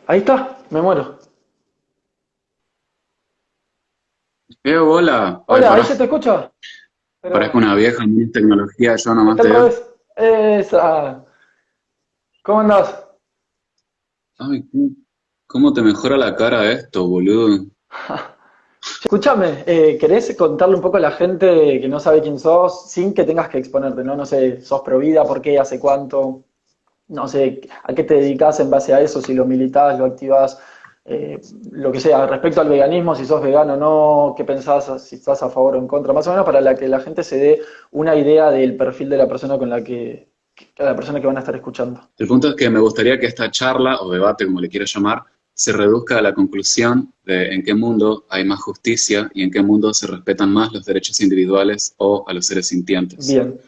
Ahí está, me muero. Hola. Oye, Hola, ahí se te escucha. parezco Pero una vieja en tecnología, yo nomás está te al digo. revés. Esa. ¿Cómo andás? Ay, ¿cómo te mejora la cara esto, boludo? Escúchame, ¿querés contarle un poco a la gente que no sabe quién sos sin que tengas que exponerte, ¿no? No sé, sos provida, por qué, hace cuánto, no sé, a qué te dedicas en base a eso, si lo militás, lo activás, eh, lo que sea, respecto al veganismo, si sos vegano o no, qué pensás, si estás a favor o en contra, más o menos para que la gente se dé una idea del perfil de la persona con la persona que van a estar escuchando. El punto es que me gustaría que esta charla, o debate, como le quieras llamar, se reduzca a la conclusión de en qué mundo hay más justicia y en qué mundo se respetan más los derechos individuales o a los seres sintientes, Bien,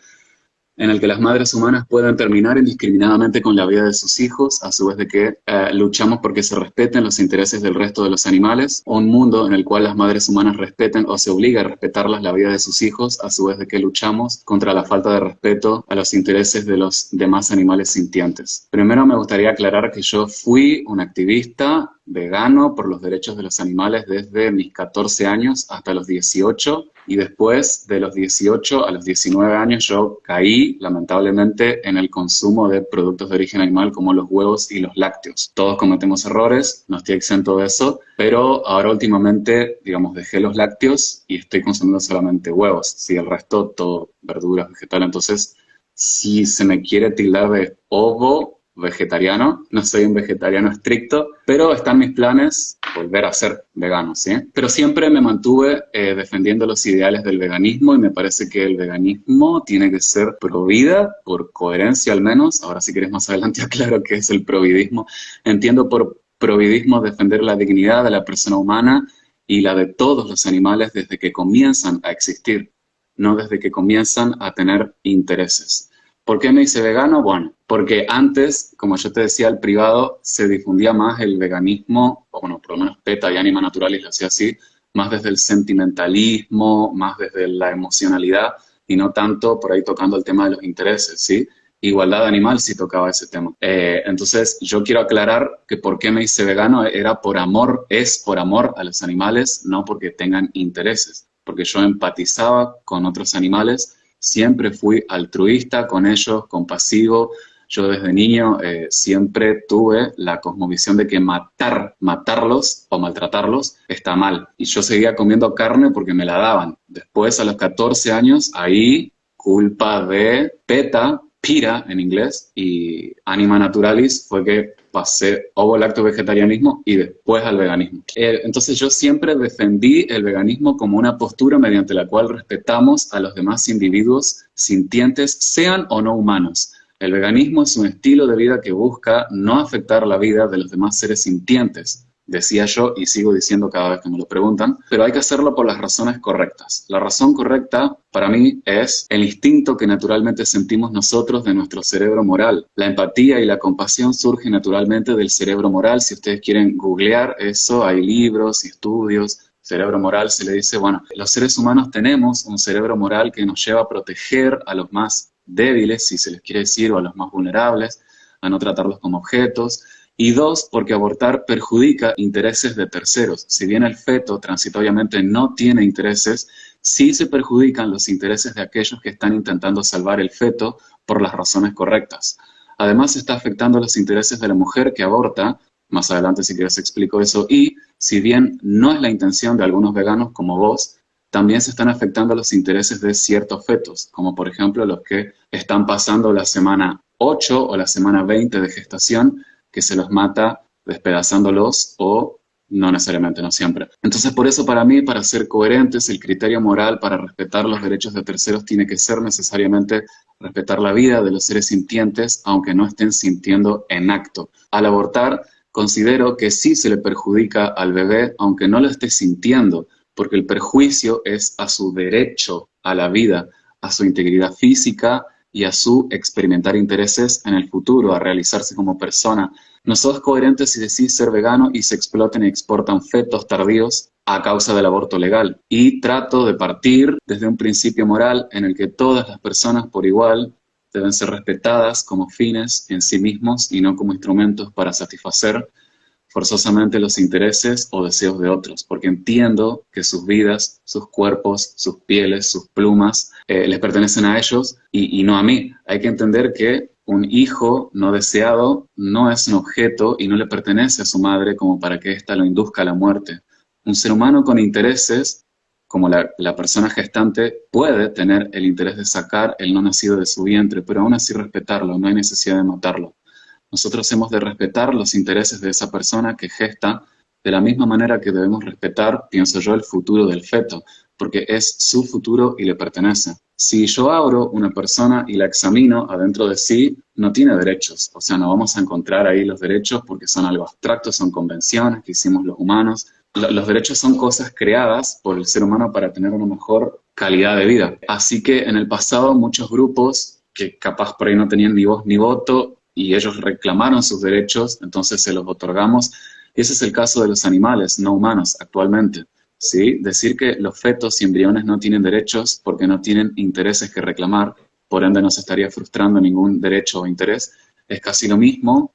en el que las madres humanas puedan terminar indiscriminadamente con la vida de sus hijos, a su vez de que luchamos porque se respeten los intereses del resto de los animales, o un mundo en el cual las madres humanas respeten o se obliga a respetarlas la vida de sus hijos, a su vez de que luchamos contra la falta de respeto a los intereses de los demás animales sintientes. Primero me gustaría aclarar que yo fui un activista vegano por los derechos de los animales desde mis 14 años hasta los 18 y después de los 18 a los 19 años yo caí lamentablemente en el consumo de productos de origen animal como los huevos y los lácteos. Todos cometemos errores, no estoy exento de eso, pero ahora últimamente, digamos, dejé los lácteos y estoy consumiendo solamente huevos, sí, el resto todo verduras, vegetales. Entonces, si se me quiere tildar de ovo vegetariano, no soy un vegetariano estricto, pero están mis planes volver a ser vegano, ¿sí? Pero siempre me mantuve defendiendo los ideales del veganismo y me parece que el veganismo tiene que ser pro vida, por coherencia al menos. Ahora si querés más adelante aclaro qué es el providismo. Entiendo por providismo defender la dignidad de la persona humana y la de todos los animales desde que comienzan a existir, no desde que comienzan a tener intereses. ¿Por qué me hice vegano? Bueno, porque antes, como yo te decía, al privado se difundía más el veganismo, o bueno, por lo menos PETA y Anima Naturalis lo hacía así, más desde el sentimentalismo, más desde la emocionalidad, y no tanto por ahí tocando el tema de los intereses, ¿sí? Igualdad animal sí tocaba ese tema. Entonces, yo quiero aclarar que por qué me hice vegano era por amor, es por amor a los animales, no porque tengan intereses, porque yo empatizaba con otros animales. Siempre fui altruista con ellos, compasivo. Yo desde niño siempre tuve la cosmovisión de que matarlos o maltratarlos está mal. Y yo seguía comiendo carne porque me la daban. Después, a los 14 años, ahí, culpa de PETA, PIRA en inglés, y Anima Naturalis, fue que pasé ovo lacto vegetarianismo y después al veganismo. Entonces yo siempre defendí el veganismo como una postura mediante la cual respetamos a los demás individuos sintientes, sean o no humanos. El veganismo es un estilo de vida que busca no afectar la vida de los demás seres sintientes, decía yo y sigo diciendo cada vez que me lo preguntan, pero hay que hacerlo por las razones correctas. La razón correcta para mí es el instinto que naturalmente sentimos nosotros de nuestro cerebro moral. La empatía y la compasión surgen naturalmente del cerebro moral. Si ustedes quieren googlear eso, hay libros y estudios. Cerebro moral se le dice, bueno, los seres humanos tenemos un cerebro moral que nos lleva a proteger a los más débiles, si se les quiere decir, o a los más vulnerables, a no tratarlos como objetos. Y dos, porque abortar perjudica intereses de terceros. Si bien el feto transitoriamente no tiene intereses, sí se perjudican los intereses de aquellos que están intentando salvar el feto por las razones correctas. Además, está afectando los intereses de la mujer que aborta, más adelante si quieres explico eso, y si bien no es la intención de algunos veganos como vos, también se están afectando los intereses de ciertos fetos, como por ejemplo los que están pasando la semana 8 o la semana 20 de gestación, que se los mata despedazándolos o no necesariamente, no siempre. Entonces, por eso para mí, para ser coherentes, el criterio moral para respetar los derechos de terceros tiene que ser necesariamente respetar la vida de los seres sintientes, aunque no estén sintiendo en acto. Al abortar, considero que sí se le perjudica al bebé, aunque no lo esté sintiendo, porque el perjuicio es a su derecho a la vida, a su integridad física y a su experimentar intereses en el futuro, a realizarse como persona. No sos coherente si decís ser vegano y se explotan y exportan fetos tardíos a causa del aborto legal. Y trato de partir desde un principio moral en el que todas las personas por igual deben ser respetadas como fines en sí mismos y no como instrumentos para satisfacer forzosamente los intereses o deseos de otros, porque entiendo que sus vidas, sus cuerpos, sus pieles, sus plumas, les pertenecen a ellos y no a mí. Hay que entender que un hijo no deseado no es un objeto y no le pertenece a su madre como para que ésta lo induzca a la muerte. Un ser humano con intereses, como la persona gestante, puede tener el interés de sacar el no nacido de su vientre, pero aún así respetarlo, no hay necesidad de matarlo. Nosotros hemos de respetar los intereses de esa persona que gesta de la misma manera que debemos respetar, pienso yo, el futuro del feto, porque es su futuro y le pertenece. Si yo abro una persona y la examino adentro de sí, no tiene derechos. O sea, no vamos a encontrar ahí los derechos porque son algo abstracto, son convenciones que hicimos los humanos. Los derechos son cosas creadas por el ser humano para tener una mejor calidad de vida. Así que en el pasado muchos grupos que capaz por ahí no tenían ni voz ni voto y ellos reclamaron sus derechos, entonces se los otorgamos. Ese es el caso de los animales no humanos actualmente. ¿Sí? Decir que los fetos y embriones no tienen derechos porque no tienen intereses que reclamar, por ende no se estaría frustrando ningún derecho o interés, es casi lo mismo,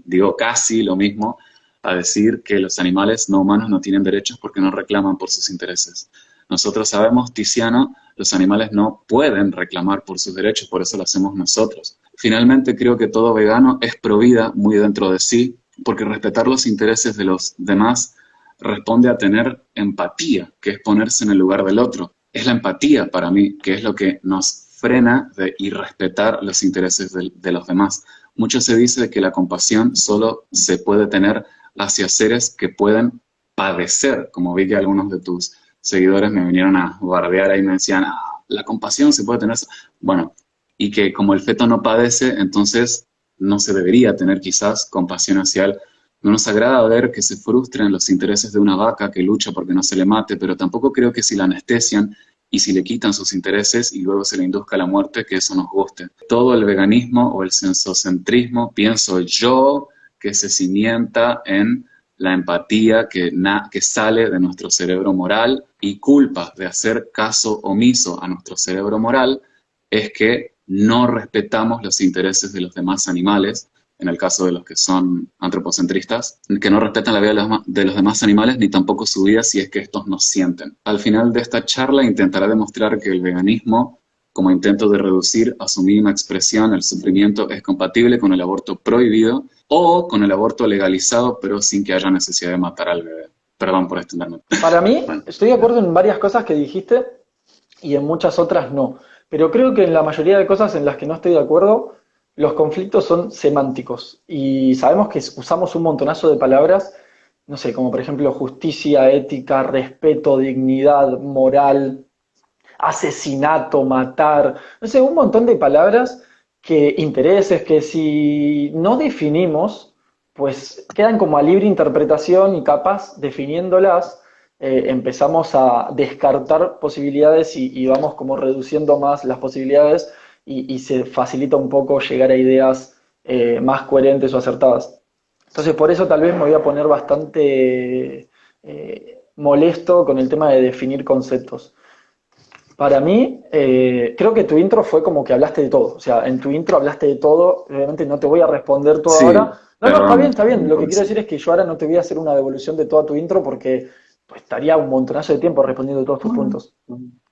digo casi lo mismo, a decir que los animales no humanos no tienen derechos porque no reclaman por sus intereses. Nosotros sabemos, Tiziano, los animales no pueden reclamar por sus derechos, por eso lo hacemos nosotros. Finalmente, creo que todo vegano es pro vida muy dentro de sí, porque respetar los intereses de los demás responde a tener empatía, que es ponerse en el lugar del otro. Es la empatía para mí, que es lo que nos frena de irrespetar los intereses de los demás. Mucho se dice que la compasión solo se puede tener hacia seres que pueden padecer, como vi que algunos de tus seguidores me vinieron a bardear ahí y me decían, la compasión se puede tener, bueno, y que como el feto no padece, entonces no se debería tener quizás compasión hacia él. No nos agrada ver que se frustren los intereses de una vaca que lucha porque no se le mate, pero tampoco creo que si la anestesian y si le quitan sus intereses y luego se le induzca a la muerte, que eso nos guste. Todo el veganismo o el sensocentrismo, pienso yo, que se cimienta en la empatía que sale de nuestro cerebro moral y culpa de hacer caso omiso a nuestro cerebro moral es que no respetamos los intereses de los demás animales, en el caso de los que son antropocentristas, que no respetan la vida de los demás animales ni tampoco su vida si es que estos nos sienten. Al final de esta charla intentaré demostrar que el veganismo, como intento de reducir a su mínima expresión el sufrimiento, es compatible con el aborto prohibido o con el aborto legalizado, pero sin que haya necesidad de matar al bebé. Perdón por extenderme. Para mí, Bueno. estoy de acuerdo en varias cosas que dijiste y en muchas otras no. Pero creo que en la mayoría de cosas en las que no estoy de acuerdo, los conflictos son semánticos. Y sabemos que usamos un montonazo de palabras, no sé, como por ejemplo justicia, ética, respeto, dignidad, moral, asesinato, matar, no sé, un montón de palabras que intereses que si no definimos, pues quedan como a libre interpretación y capaz definiéndolas empezamos a descartar posibilidades y vamos como reduciendo más las posibilidades y se facilita un poco llegar a ideas más coherentes o acertadas. Entonces por eso tal vez me voy a poner bastante molesto con el tema de definir conceptos. Para mí, creo que tu intro fue como que hablaste de todo. O sea, en tu intro hablaste de todo. Obviamente no te voy a responder todo Sí, ahora. No, no, está bien, perdón. está bien. Lo que quiero decir es que yo ahora no te voy a hacer una devolución de toda tu intro porque pues, estaría un montonazo de tiempo respondiendo todos tus puntos.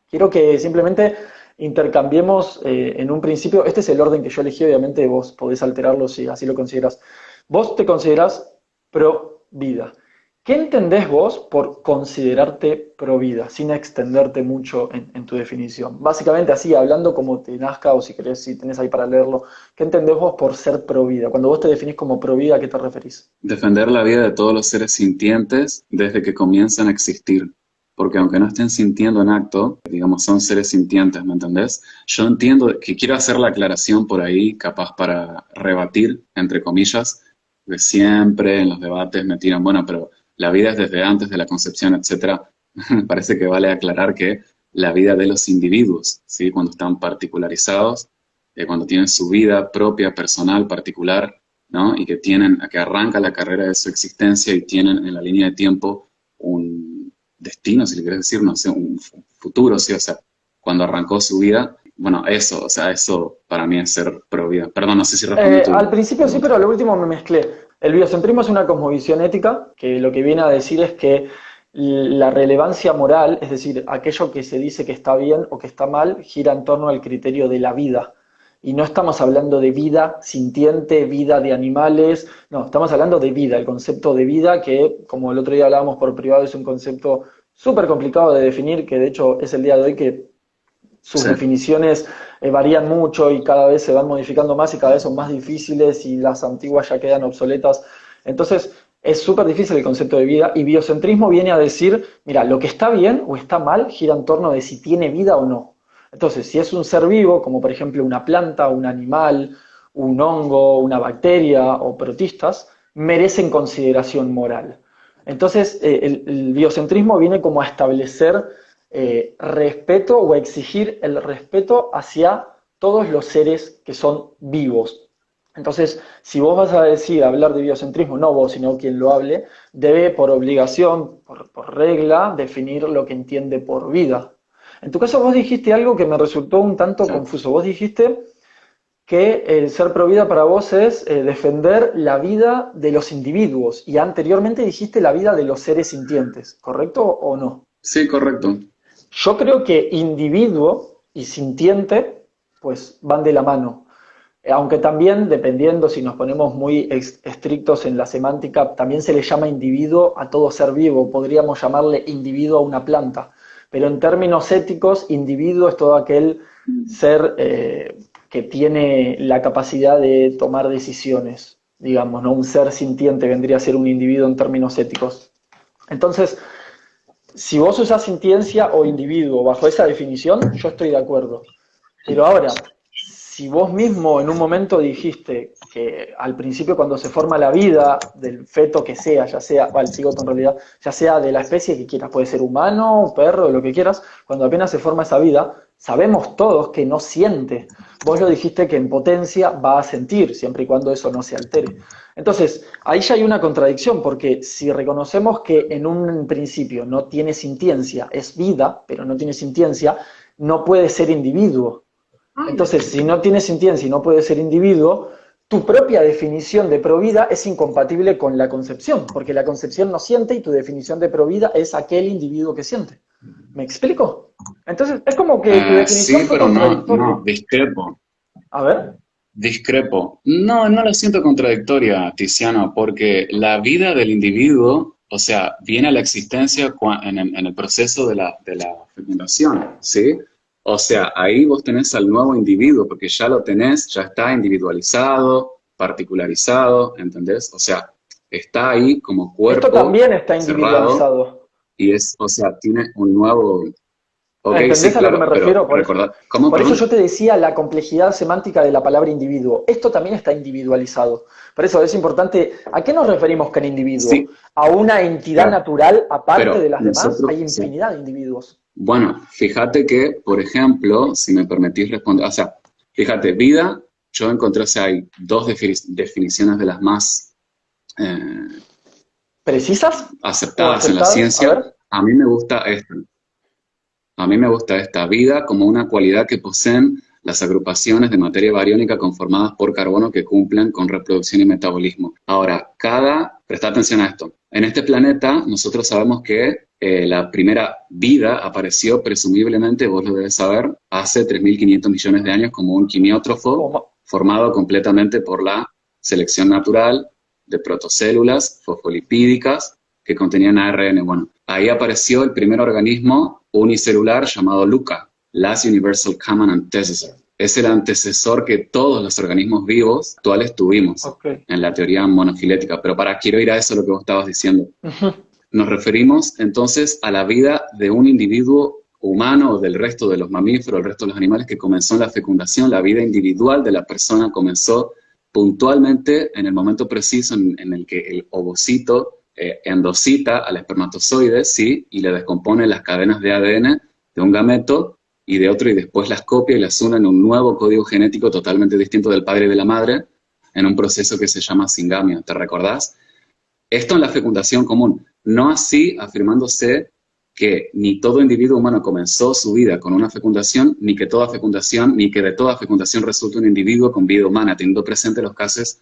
Quiero que simplemente intercambiemos en un principio. Este es el orden que yo elegí. Obviamente vos podés alterarlo si así lo consideras. Vos te considerás pro vida. ¿Qué entendés vos por considerarte pro vida, sin extenderte mucho en tu definición? Básicamente así, hablando como te nazca o si querés, si tenés ahí para leerlo, ¿qué entendés vos por ser pro vida? Cuando vos te definís como pro vida, ¿a qué te referís? Defender la vida de todos los seres sintientes desde que comienzan a existir. Porque aunque no estén sintiendo en acto, digamos, son seres sintientes, ¿me entendés? Yo entiendo que quiero hacer la aclaración por ahí, capaz para rebatir, entre comillas, que siempre en los debates me tiran, bueno, pero la vida es desde antes de la concepción, etcétera. Parece que vale aclarar que la vida de los individuos, ¿sí? Cuando están particularizados, cuando tienen su vida propia, personal, particular, ¿no? Y que arranca la carrera de su existencia y tienen en la línea de tiempo un destino, si le quieres decir, no sé, un futuro, ¿sí? O sea, cuando arrancó su vida, bueno, eso, o sea, eso para mí es ser pro vida. Perdón, no sé si respondí Al tu principio sí, pregunta. pero al último me mezclé. El biocentrismo es una cosmovisión ética que lo que viene a decir es que la relevancia moral, es decir, aquello que se dice que está bien o que está mal, gira en torno al criterio de la vida. Y no estamos hablando de vida sintiente, vida de animales, no, estamos hablando de vida, el concepto de vida que, como el otro día hablábamos por privado, es un concepto súper complicado de definir, que de hecho es el día de hoy que sus Sí, definiciones varían mucho y cada vez se van modificando más y cada vez son más difíciles y las antiguas ya quedan obsoletas. Entonces, es súper difícil el concepto de vida y biocentrismo viene a decir, mira, lo que está bien o está mal gira en torno de si tiene vida o no. Entonces, si es un ser vivo, como por ejemplo una planta, un animal, un hongo, una bacteria o protistas, merecen consideración moral. Entonces, el biocentrismo viene como a establecer respeto o exigir el respeto hacia todos los seres que son vivos. Entonces, si vos vas a decir, hablar de biocentrismo, no vos, sino quien lo hable, debe por obligación, por regla, definir lo que entiende por vida. En tu caso, vos dijiste algo que me resultó un tanto sí. confuso. Vos dijiste que el ser pro vida para vos es defender la vida de los individuos y anteriormente dijiste la vida de los seres sintientes, ¿correcto o no? Sí, correcto. Yo creo que individuo y sintiente, pues van de la mano. Aunque también, dependiendo si nos ponemos muy estrictos en la semántica, también se le llama individuo a todo ser vivo. Podríamos llamarle individuo a una planta. Pero en términos éticos, individuo es todo aquel ser que tiene la capacidad de tomar decisiones. Digamos, ¿no? Un ser sintiente vendría a ser un individuo en términos éticos. Entonces, si vos usás sintiencia o individuo bajo esa definición, yo estoy de acuerdo. Pero ahora, si vos mismo en un momento dijiste que al principio cuando se forma la vida del feto que sea, ya sea, o el cigoto en realidad, ya sea de la especie que quieras, puede ser humano, perro, lo que quieras, cuando apenas se forma esa vida, sabemos todos que no siente. Vos lo dijiste que en potencia va a sentir, siempre y cuando eso no se altere. Entonces, ahí ya hay una contradicción, porque si reconocemos que en un principio no tiene sintiencia, es vida, pero no tiene sintiencia, no puede ser individuo. Entonces, si no tiene sintiencia y no puede ser individuo, tu propia definición de provida es incompatible con la concepción, porque la concepción no siente y tu definición de provida es aquel individuo que siente. ¿Me explico? Entonces, es como que tu definición Sí, fue pero no, contradictoria. no, discrepo. A ver, Discrepo. No, no la siento contradictoria, Tiziano, porque la vida del individuo, o sea, viene a la existencia en el proceso de la fecundación, ¿sí? O sea, ahí vos tenés al nuevo individuo, porque ya lo tenés, ya está individualizado, particularizado, ¿entendés? O sea, está ahí como esto cuerpo también está cerrado individualizado. y es, o sea, tiene un nuevo... Ok, sí, ¿Entendés a lo que me claro, pero refiero? recordad, ¿cómo, Por eso perdón? yo te decía la complejidad semántica de la palabra individuo. Esto también está individualizado. Por eso es importante. ¿A qué nos referimos con individuo? Sí, ¿A una entidad claro, natural aparte de pero las demás? nosotros, Hay sí. infinidad de individuos. Bueno, fíjate que, por ejemplo, si me permitís responder, o sea, fíjate, vida, yo encontré, o sea, hay dos definiciones de las más eh, ¿Precisas o aceptadas en la aceptadas? A ciencia. ver. A mí me gusta esta. A mí me gusta esta vida como una cualidad que poseen las agrupaciones de materia bariónica conformadas por carbono que cumplen con reproducción y metabolismo. Ahora, presta atención a esto. En este planeta nosotros sabemos que la primera vida apareció presumiblemente, vos lo debes saber, hace 3.500 millones de años como un quimiótrofo Como- formado completamente por la selección natural de protocélulas fosfolipídicas que contenían ARN. Bueno, ahí apareció el primer organismo unicelular llamado LUCA, Last Universal Common Ancestor. Es el antecesor que todos los organismos vivos actuales tuvimos Ok. en la teoría monofilética. Pero quiero ir a eso lo que vos estabas diciendo. Ujú. Nos referimos entonces a la vida de un individuo humano o del resto de los mamíferos, el resto de los animales que comenzó en la fecundación. La vida individual de la persona comenzó puntualmente en el momento preciso en el que el ovocito endocita al espermatozoide, ¿sí? Y le descompone las cadenas de ADN de un gameto y de otro y después las copia y las une en un nuevo código genético totalmente distinto del padre y de la madre en un proceso que se llama singamia. ¿Te recordás? Esto en la fecundación común, no así afirmándose que ni todo individuo humano comenzó su vida con una fecundación, ni que de toda fecundación resulta un individuo con vida humana, teniendo presente los casos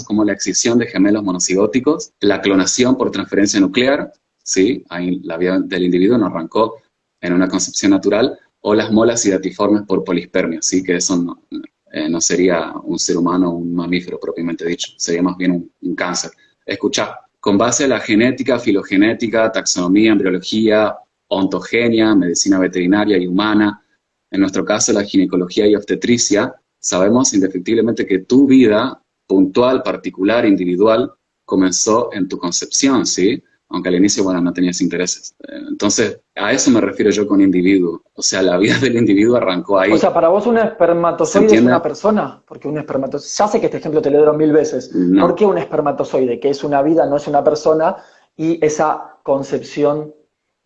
como la excisión de gemelos monocigóticos, la clonación por transferencia nuclear, ¿sí? Ahí la vida del individuo no arrancó en una concepción natural, o las molas hidatiformes por polispermia, ¿sí? Que eso no sería un ser humano o un mamífero propiamente dicho, sería más bien un cáncer. Escuchá, con base a la genética, filogenética, taxonomía, embriología, ontogenia, medicina veterinaria y humana, en nuestro caso la ginecología y obstetricia, sabemos indefectiblemente que tu vida puntual, particular, individual, comenzó en tu concepción, ¿sí? Aunque al inicio, bueno, no tenías intereses. Entonces, a eso me refiero yo con individuo. O sea, la vida del individuo arrancó ahí. O sea, para vos un ¿Se espermatozoide es entiende? una persona, porque un espermatozoide, ya sé que este ejemplo te lo he dado 1000 veces, ¿por No, qué un espermatozoide, que es una vida, no es una persona, y esa concepción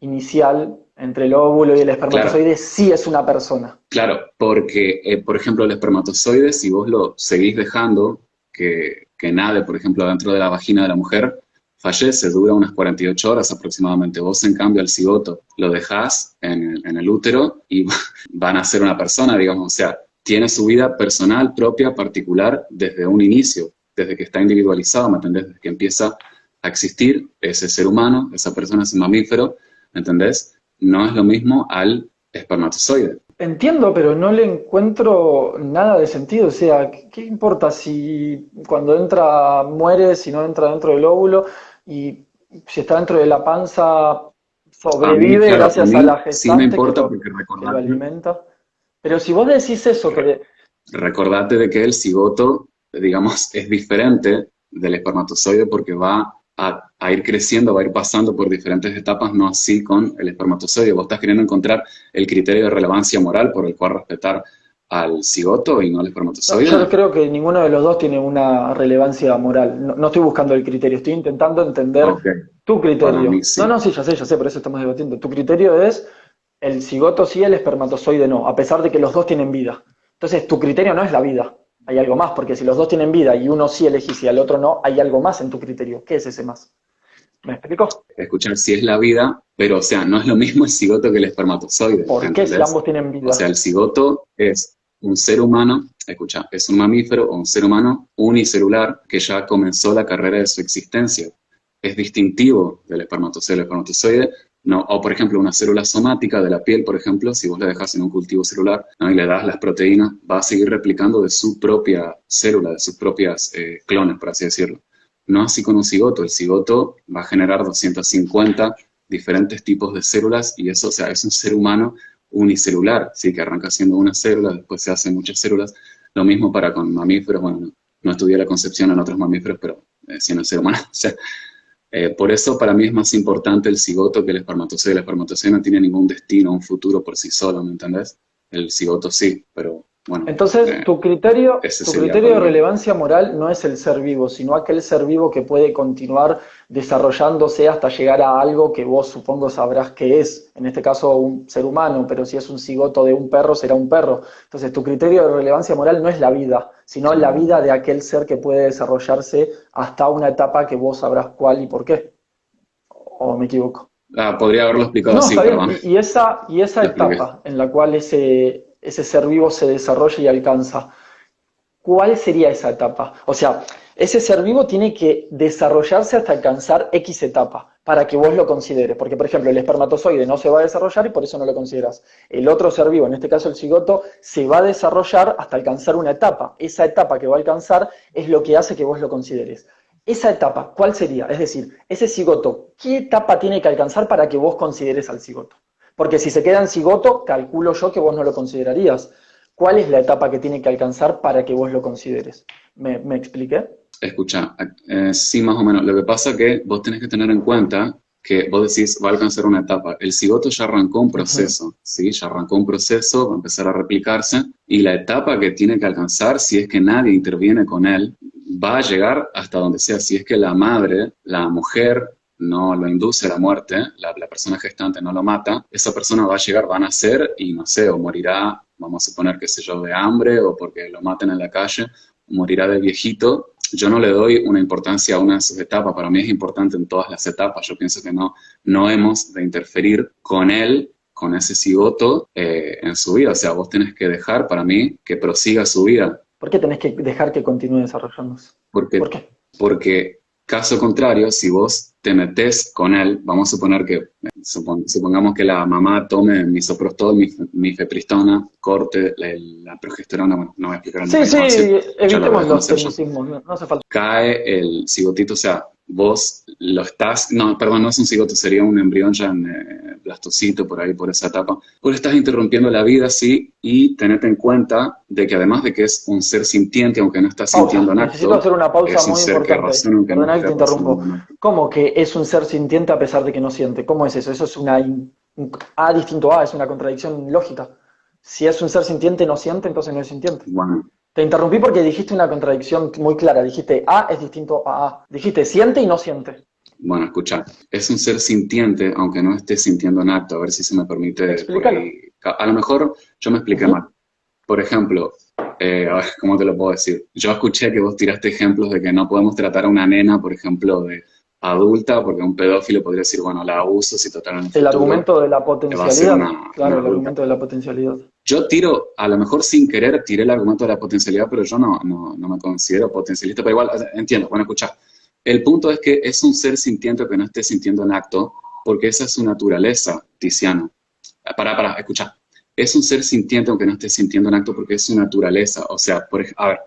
inicial entre el óvulo y el claro. espermatozoide sí es una persona? Claro, porque, por ejemplo, el espermatozoide, si vos lo seguís dejando que nade, por ejemplo, dentro de la vagina de la mujer, fallece, dura unas 48 horas aproximadamente. Vos, en cambio, el cigoto lo dejás en el útero y van a ser una persona, digamos, o sea, tiene su vida personal, propia, particular, desde un inicio, desde que está individualizado, ¿me entendés? Desde que empieza a existir ese ser humano, esa persona, ese mamífero, ¿me entendés? No es lo mismo al espermatozoide. Entiendo, pero no le encuentro nada de sentido. O sea, ¿qué importa si cuando entra muere, si no entra dentro del óvulo y si está dentro de la panza A mí, sobrevive claro, a gracias a la mí sí me gestante importa porque que lo alimenta? Pero si vos decís eso, recordate de que el cigoto, digamos, es diferente del espermatozoide porque va a ir creciendo, va a ir pasando por diferentes etapas, no así con el espermatozoide. Vos estás queriendo encontrar el criterio de relevancia moral por el cual respetar al cigoto y no al no, yo espermatozoide. creo que ninguno de los dos tiene una relevancia moral. No, no estoy buscando el criterio, estoy intentando entender Ok, tu para mí criterio. No, sí. no, sí, ya sé, por eso estamos debatiendo. Tu criterio es el cigoto sí, el espermatozoide no, a pesar de que los dos tienen vida. Entonces, tu criterio no es la vida, hay algo más, porque si los dos tienen vida y uno sí elegís y al otro no, hay algo más en tu criterio. ¿Qué es ese más? ¿Me explico? Escuchar si es la vida, pero o sea, no es lo mismo el cigoto que el espermatozoide, ¿Por qué si ¿entendés? ambos tienen O sea, vida? el cigoto es un ser humano, escucha, es un mamífero o un ser humano unicelular que ya comenzó la carrera de su existencia. Es distintivo del espermatozoide. El espermatozoide, no, o por ejemplo, una célula somática de la piel, por ejemplo, si vos la dejas en un cultivo celular, ¿no? Y le das las proteínas, va a seguir replicando de su propia célula, de sus propias clones, por así decirlo. No así con un cigoto. El cigoto va a generar 250 diferentes tipos de células y eso, o sea, es un ser humano unicelular, ¿sí? Que arranca siendo una célula, después se hacen muchas células. Lo mismo para con mamíferos, bueno, no estudié la concepción en otros mamíferos, pero sí en el ser humano. O sea, por eso para mí es más importante el cigoto que el espermatozoide. El espermatozoide no tiene ningún destino, un futuro por sí solo, ¿me entendés? El cigoto sí, pero bueno, Entonces, ese tu sería criterio para de mí. relevancia moral no es el ser vivo, sino aquel ser vivo que puede continuar desarrollándose hasta llegar a algo que vos supongo sabrás que es, en este caso un ser humano, pero si es un cigoto de un perro, será un perro. Entonces, tu criterio de relevancia moral no es la vida, sino la vida de aquel ser que puede desarrollarse hasta una etapa que vos sabrás cuál y por qué. ¿O me equivoco? Ah, podría haberlo explicado No, así, está bien. perdón, Y esa lo expliqué. etapa en la cual ese ser vivo se desarrolla y alcanza, ¿cuál sería esa etapa? O sea, ese ser vivo tiene que desarrollarse hasta alcanzar X etapa para que vos lo consideres. Porque, por ejemplo, el espermatozoide no se va a desarrollar y por eso no lo consideras. El otro ser vivo, en este caso el cigoto, se va a desarrollar hasta alcanzar una etapa. Esa etapa que va a alcanzar es lo que hace que vos lo consideres. Esa etapa, ¿cuál sería? Es decir, ese cigoto, ¿qué etapa tiene que alcanzar para que vos consideres al cigoto? Porque si se queda en cigoto, calculo yo que vos no lo considerarías. ¿Cuál es la etapa que tiene que alcanzar para que vos lo consideres? ¿Me expliqué? Escucha, sí, más o menos. Lo que pasa es que vos tenés que tener en cuenta que vos decís va a alcanzar una etapa. El cigoto ya arrancó un Ujú. proceso, ¿sí? Ya arrancó un proceso, va a empezar a replicarse y la etapa que tiene que alcanzar, si es que nadie interviene con él, va a llegar hasta donde sea. Si es que la madre, la mujer, no lo induce a la muerte, la persona gestante no lo mata, esa persona va a llegar, va a nacer y no sé, o morirá, vamos a suponer, qué sé yo, de hambre o porque lo maten en la calle, morirá de viejito yo no le doy una importancia a una de sus etapas, para mí es importante en todas las etapas, yo pienso que no hemos de interferir con él, con ese cigoto en su vida, o sea, vos tenés que dejar para mí que prosiga su vida. ¿Por qué tenés que dejar que continúe desarrollándose? ¿Por Porque, qué? porque caso contrario, si vos te metés con él, vamos a suponer que, supongamos que la mamá tome misoprostol, mifepristona, corte la progesterona, bueno, no voy a explicar el Sí, sí, concepto, ya lo voy evitemos a los conocer yo. tecnicismos, no hace falta. Cae el cigotito, o sea, vos lo estás, no, perdón, no es un cigoto, sería un embrión ya en blastocito, por ahí, por esa etapa. Vos le estás interrumpiendo la vida, sí, y tenete en cuenta de que además de que es un ser sintiente, aunque no está sintiendo Pausa, en necesito acto, hacer una pausa es un muy ser que importante ahí. razona aunque no Perdona que esté te interrumpo. razonando en acto. ¿Cómo que es un ser sintiente a pesar de que no siente? ¿Cómo es eso? Eso es una A distinto a, es una contradicción lógica. Si es un ser sintiente no siente, entonces no es sintiente. Bueno, Te interrumpí porque dijiste una contradicción muy clara. Dijiste A es distinto a A. Dijiste siente y no siente. bueno, escucha, es un ser sintiente aunque no esté sintiendo en acto, a ver si se me permite por Explícalo. ahí. A lo mejor yo me expliqué Ujú. mal. Por ejemplo, a ver, ¿cómo te lo puedo decir? Yo escuché que vos tiraste ejemplos de que no podemos tratar a una nena, por ejemplo, de adulta, porque un pedófilo podría decir, bueno, la abuso si total en el El futuro argumento de la va a ser potencialidad. Claro, una el adulta. argumento de la potencialidad. Yo tiro, a lo mejor sin querer, tiré el argumento de la potencialidad, pero yo no me considero potencialista, pero igual, entiendo, bueno, escucha. El punto es que es un ser sintiente que no esté sintiendo en acto, porque esa es su naturaleza, Tiziano. Escucha. Es un ser sintiente aunque no esté sintiendo en acto porque es su naturaleza. O sea, a ver,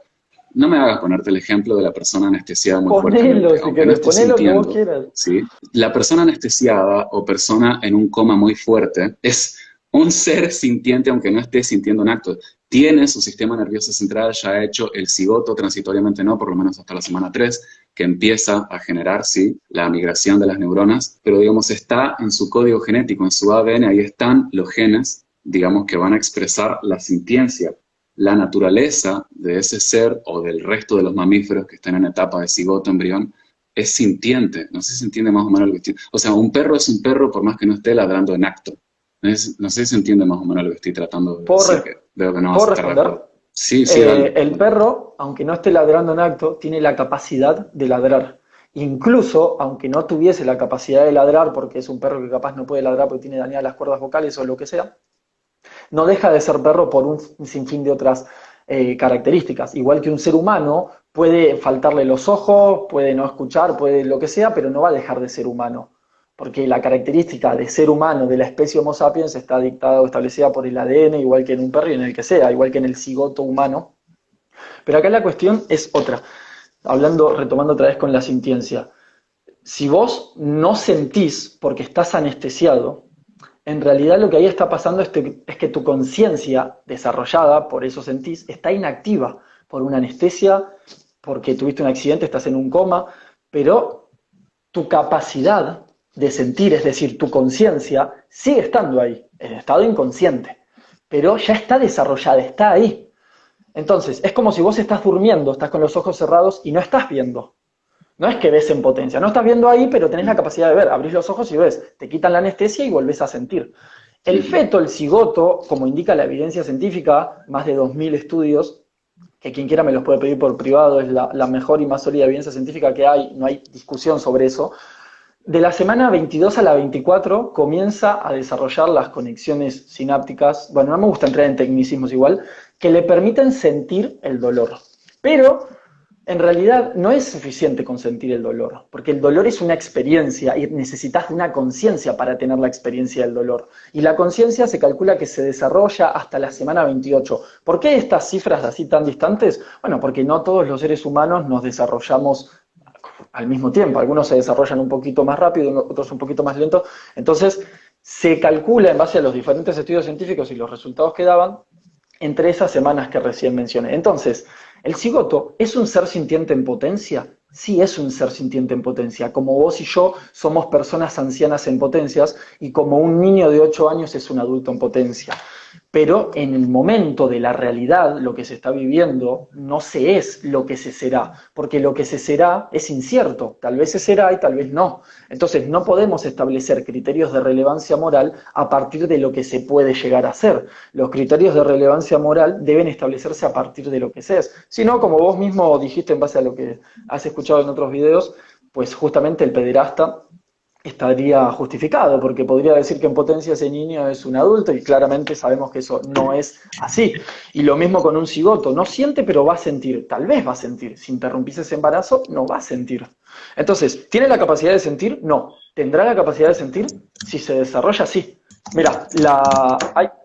no me hagas ponerte el ejemplo de la persona anestesiada muy Ponelo fuertemente, si aunque no querés, esté poné lo que vos sintiendo, quieras. ¿sí? La persona anestesiada o persona en un coma muy fuerte es un ser sintiente aunque no esté sintiendo en acto. Tiene su sistema nervioso central ya hecho el cigoto, transitoriamente no, por lo menos hasta la semana 3, que empieza a generar, sí, la migración de las neuronas, pero digamos está en su código genético, en su ADN, ahí están los genes, digamos, que van a expresar la sintiencia. La naturaleza de ese ser o del resto de los mamíferos que están en etapa de cigoto, embrión, es sintiente. No sé si se entiende más o menos lo que estoy... O sea, un perro es un perro por más que no esté ladrando en acto. No sé si se entiende más o menos lo que estoy tratando de ¿Puedo, decir, que veo que no vas puedo a estar de responder? acuerdo. Sí, sí, dale. El perro, aunque no esté ladrando en acto, tiene la capacidad de ladrar. Incluso, aunque no tuviese la capacidad de ladrar, porque es un perro que capaz no puede ladrar porque tiene dañadas las cuerdas vocales o lo que sea, no deja de ser perro por un sinfín de otras características. Igual que un ser humano, puede faltarle los ojos, puede no escuchar, puede lo que sea, pero no va a dejar de ser humano. Porque la característica de ser humano de la especie Homo sapiens está dictada o establecida por el ADN, igual que en un perro y en el que sea, igual que en el cigoto humano. Pero acá la cuestión es otra. Retomando otra vez con la sintiencia. Si vos no sentís porque estás anestesiado, en realidad lo que ahí está pasando es que tu conciencia desarrollada, por eso sentís, está inactiva por una anestesia, porque tuviste un accidente, estás en un coma, pero tu capacidad de sentir, es decir, tu conciencia, sigue estando ahí, en estado inconsciente, pero ya está desarrollada, está ahí. Entonces, es como si vos estás durmiendo, estás con los ojos cerrados y no estás viendo. No es que ves en potencia, no estás viendo ahí, pero tenés la capacidad de ver, abrís los ojos y ves, te quitan la anestesia y volvés a sentir. El feto, el cigoto, como indica la evidencia científica, más de 2000 estudios, que quien quiera me los puede pedir por privado, es la mejor y más sólida evidencia científica que hay, no hay discusión sobre eso. De la semana 22 a la 24 comienza a desarrollar las conexiones sinápticas, bueno, no me gusta entrar en tecnicismos igual, que le permiten sentir el dolor. Pero en realidad no es suficiente con sentir el dolor, porque el dolor es una experiencia y necesitas de una conciencia para tener la experiencia del dolor. Y la conciencia se calcula que se desarrolla hasta la semana 28. ¿Por qué estas cifras así tan distantes? Bueno, porque no todos los seres humanos nos desarrollamos al mismo tiempo. Algunos se desarrollan un poquito más rápido, otros un poquito más lento. Entonces, se calcula en base a los diferentes estudios científicos y los resultados que daban entre esas semanas que recién mencioné. Entonces, ¿el cigoto es un ser sintiente en potencia? Sí, es un ser sintiente en potencia. Como vos y yo somos personas ancianas en potencias y como un niño de 8 años es un adulto en potencia. pero en el momento de la realidad, lo que se está viviendo, no se es lo que se será, porque lo que se será es incierto, tal vez se será y tal vez no. Entonces no podemos establecer criterios de relevancia moral a partir de lo que se puede llegar a ser. Los criterios de relevancia moral deben establecerse a partir de lo que se es. Si no, como vos mismo dijiste en base a lo que has escuchado en otros videos, pues justamente el pederasta estaría justificado, porque podría decir que en potencia ese niño es un adulto y claramente sabemos que eso no es así. Y lo mismo con un cigoto, no siente pero va a sentir, tal vez va a sentir, si interrumpís ese embarazo no va a sentir. Entonces, ¿tiene la capacidad de sentir? No. ¿Tendrá la capacidad de sentir? Si se desarrolla, sí. Mira,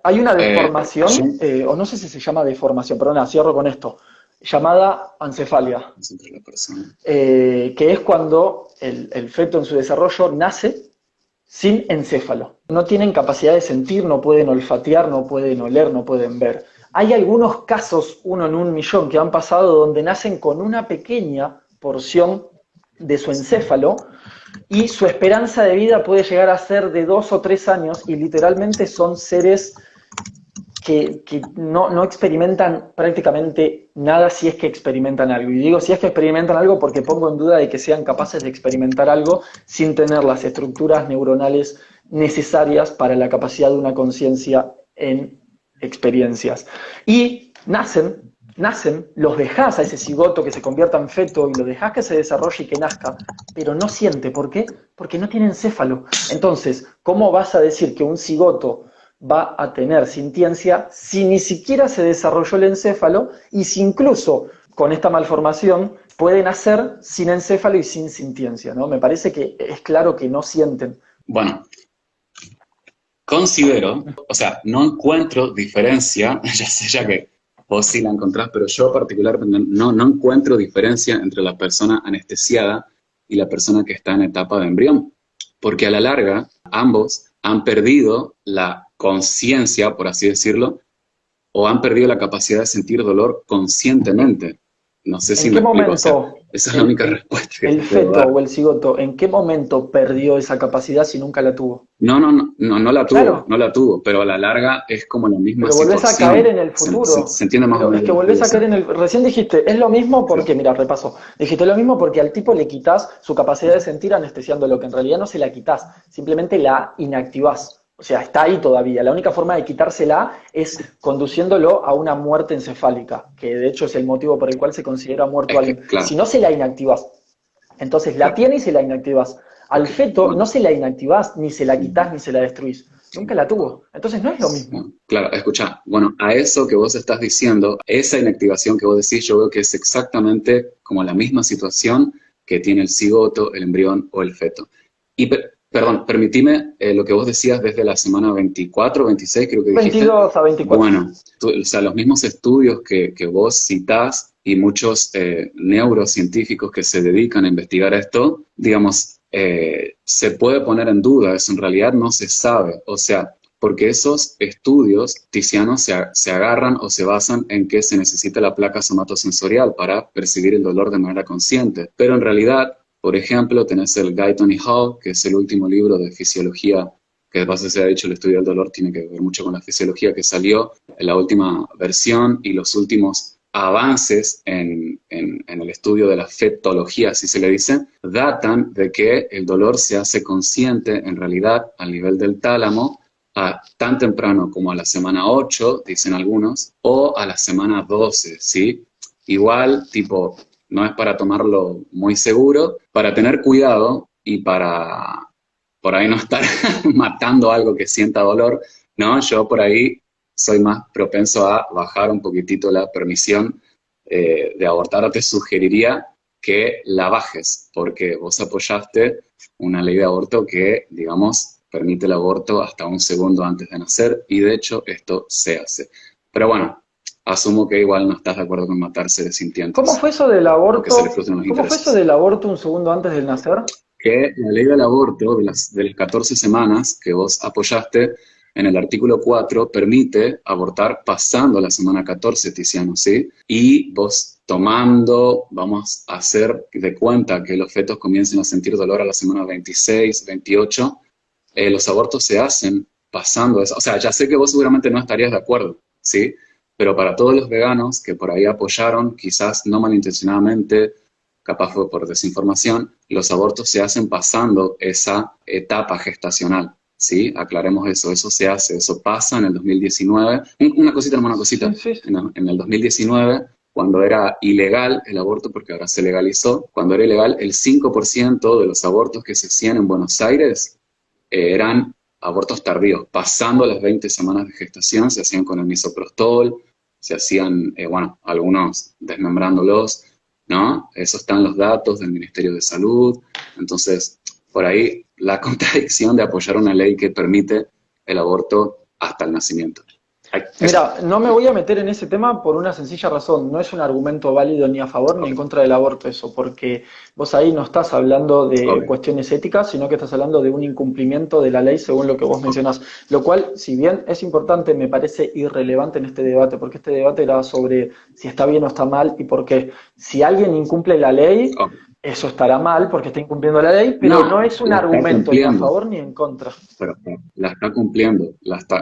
hay una deformación, Sí. o no sé si se llama deformación, perdona, cierro con esto, llamada ancefalia, Entre la persona. que es cuando el feto en su desarrollo nace sin encéfalo. No tienen capacidad de sentir, no pueden olfatear, no pueden oler, no pueden ver. Hay algunos casos, 1 en 1.000.000, que han pasado donde nacen con una pequeña porción de su encéfalo y su esperanza de vida puede llegar a ser de 2 o 3 años y literalmente son seres que no experimentan prácticamente nada si es que experimentan algo. Y digo si es que experimentan algo porque pongo en duda de que sean capaces de experimentar algo sin tener las estructuras neuronales necesarias para la capacidad de una conciencia en experiencias. Y nacen, los dejás a ese cigoto que se convierta en feto y lo dejás que se desarrolle y que nazca, pero no siente. ¿Por qué? Porque no tiene encéfalo. Entonces, ¿cómo vas a decir que un cigoto va a tener sintiencia si ni siquiera se desarrolló el encéfalo y si incluso con esta malformación puede nacer sin encéfalo y sin sintiencia, ¿no? Me parece que es claro que no sienten. Bueno, considero, o sea, no encuentro diferencia, ya sé ya que vos sí la encontrás, pero yo particularmente no encuentro diferencia entre la persona anestesiada y la persona que está en etapa de embrión, porque a la larga ambos han perdido la conciencia, por así decirlo, o han perdido la capacidad de sentir dolor conscientemente. No sé si ¿En me qué explico, o sea, momento esa es la única respuesta que te el puedo feto dar. o el cigoto, en qué momento perdió esa capacidad si nunca la tuvo? No la tuvo, Claro, no la tuvo, pero a la larga es como la misma pero volvés a caer situación. en el Se futuro. entiende más o Pero es menos que lo que quiero volvés a caer decir. en el... Recién dijiste, es lo mismo Sí. porque, mira, repaso. Dijiste lo mismo porque al tipo le quitas su capacidad de sentir anestesiándolo, que en realidad no se la quitas, simplemente la inactivás. O sea, está ahí todavía. La única forma de quitársela es conduciéndolo a una muerte encefálica, que de hecho es el motivo por el cual se considera muerto Es que, alguien. Si claro, no se la inactivás, entonces la claro, tiene y se la inactivás. Al ok, feto no bueno. se la inactivás, ni se la quitas, ni se la destruís. Nunca la tuvo. Entonces no es lo mismo. No, claro, escucha, bueno, a eso que vos estás diciendo, esa inactivación que vos decís, yo veo que es exactamente como la misma situación que tiene el cigoto, el embrión o el feto. Y, perdón, permitime lo que vos decías desde la semana 24, 26, creo que dijiste. 22 a 24. Bueno, o sea, los mismos estudios que vos citás y muchos neurocientíficos que se dedican a investigar esto, digamos, se puede poner en duda, eso en realidad no se sabe. O sea, porque esos estudios tizianos se agarran o se basan en que se necesita la placa somatosensorial para percibir el dolor de manera consciente. Pero en realidad, por ejemplo, tenés el Guyton y Hall, que es el último libro de fisiología, que de paso se ha dicho el estudio del dolor tiene que ver mucho con la fisiología, que salió en la última versión y los últimos avances en el estudio de la fetología, así se le dice, datan de que el dolor se hace consciente en realidad al nivel del tálamo tan temprano como a la semana 8, dicen algunos, o a la semana 12, ¿sí? Igual, tipo, no es para tomarlo muy seguro, para tener cuidado y para por ahí no estar matando algo que sienta dolor, ¿no? Yo por ahí soy más propenso a bajar un poquitito la permisión de abortar, o te sugeriría que la bajes, porque vos apoyaste una ley de aborto que, digamos, permite el aborto hasta un segundo antes de nacer, y de hecho esto se hace. Pero bueno, asumo que igual no estás de acuerdo con matar seres ¿Cómo sintientes, fue eso del porque se les aborto? frustran los ¿Cómo fue eso intereses. del aborto un segundo antes del nacer? Que la ley del aborto de las 14 semanas que vos apoyaste en el artículo 4 permite abortar pasando la semana 14, Tiziano, ¿sí? Y vos tomando, vamos a hacer de cuenta que los fetos comiencen a sentir dolor a la semana 26, 28, los abortos se hacen pasando eso. O sea, ya sé que vos seguramente no estarías de acuerdo, ¿sí? Pero para todos los veganos que por ahí apoyaron, quizás no malintencionadamente, capaz fue por desinformación, los abortos se hacen pasando esa etapa gestacional, ¿sí? Aclaremos eso, eso se hace, eso pasa en el 2019. Una cosita, hermano, una Sí, cosita. sí. En el 2019, cuando era ilegal el aborto, porque ahora se legalizó, cuando era ilegal, el 5% de los abortos que se hacían en Buenos Aires eran abortos tardíos, pasando las 20 semanas de gestación, se hacían con el misoprostol, se hacían, bueno, algunos desmembrándolos, ¿no? Eso están los datos del Ministerio de Salud. Entonces, por ahí la contradicción de apoyar una ley que permite el aborto hasta el nacimiento. Eso. Mira, no me voy a meter en ese tema por una sencilla razón. No es un argumento válido ni a favor ni Ok, en contra del aborto eso, porque vos ahí no estás hablando de ok, cuestiones éticas, sino que estás hablando de un incumplimiento de la ley según lo que vos ok, mencionás. Lo cual, si bien es importante, me parece irrelevante en este debate, porque este debate era sobre si está bien o está mal y por qué. Si alguien incumple la ley, ok. eso estará mal porque está incumpliendo la ley, pero no No, es un la está argumento ni a cumpliendo. favor ni en contra. Pero la está cumpliendo.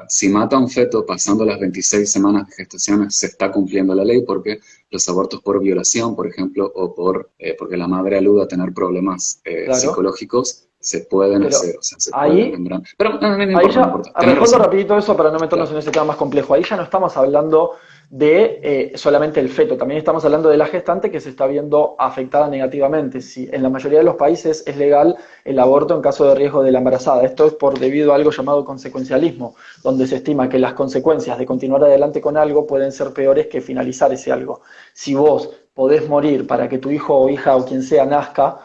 Si mata a un feto pasando las 26 semanas de gestación, se está cumpliendo la ley porque los abortos por violación, por ejemplo, o porque la madre alude a tener problemas Claro, psicológicos, se pueden hacer, pero o sea, se pueden ahí desmembrar. Pero no, no ahí importa, no ya, importa. Tenés respondo razón. rapidito eso para no meternos Claro. en ese tema más complejo. Ahí ya no estamos hablando de solamente el feto, también estamos hablando de la gestante que se está viendo afectada negativamente. Si en la mayoría de los países es legal el aborto en caso de riesgo de la embarazada. Esto es por debido a algo llamado consecuencialismo, donde se estima que las consecuencias de continuar adelante con algo pueden ser peores que finalizar ese algo. Si vos podés morir para que tu hijo o hija o quien sea nazca,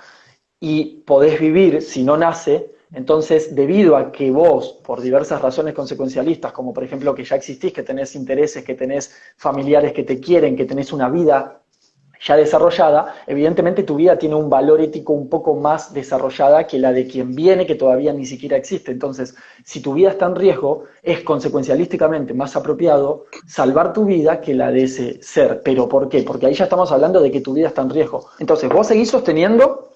y podés vivir si no nace, entonces debido a que vos, por diversas razones consecuencialistas, como por ejemplo que ya existís, que tenés intereses, que tenés familiares que te quieren, que tenés una vida ya desarrollada, evidentemente tu vida tiene un valor ético un poco más desarrollada que la de quien viene, que todavía ni siquiera existe. Entonces, si tu vida está en riesgo, es consecuencialísticamente más apropiado salvar tu vida que la de ese ser. ¿Pero por qué? Porque ahí ya estamos hablando de que tu vida está en riesgo. Entonces, vos seguís sosteniendo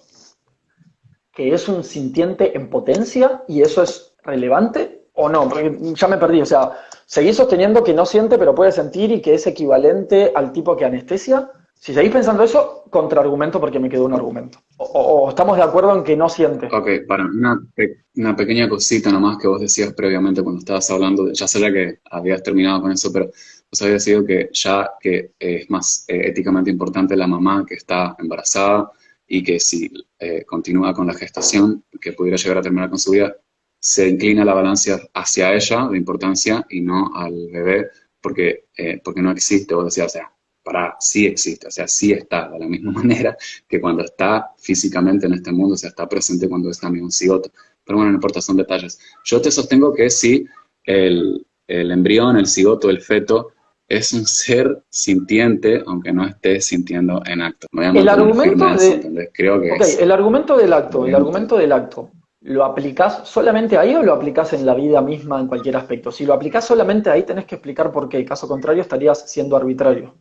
que es un sintiente en potencia y eso es relevante o no, porque ya me perdí, o sea, seguís sosteniendo que no siente pero puede sentir y que es equivalente al tipo que anestesia. Si seguís pensando eso, contraargumento porque me quedó un argumento. O estamos de acuerdo en que no siente. Ok, para una pequeña cosita nomás que vos decías previamente cuando estabas hablando, ya sabía que habías terminado con eso, pero vos habías dicho que ya que es más éticamente importante la mamá que está embarazada y que si continúa con la gestación, que pudiera llegar a terminar con su vida, se inclina la balanza hacia ella de importancia y no al bebé, porque no existe, vos decías, o sea, sí existe, o sea, sí está de la misma manera que cuando está físicamente en este mundo, o sea, está presente cuando es también un cigoto. Pero bueno, no importa, son detalles. Yo te sostengo que sí, el embrión, el cigoto, el feto, es un ser sintiente, aunque no esté sintiendo en acto. Me voy a El mantener firme argumento a eso, de, ¿entendés? Creo que ok, es, el obviamente. argumento del acto, ¿lo aplicás solamente ahí o lo aplicás en la vida misma en cualquier aspecto? Si lo aplicás solamente ahí, tenés que explicar por qué. Caso contrario, estarías siendo arbitrario.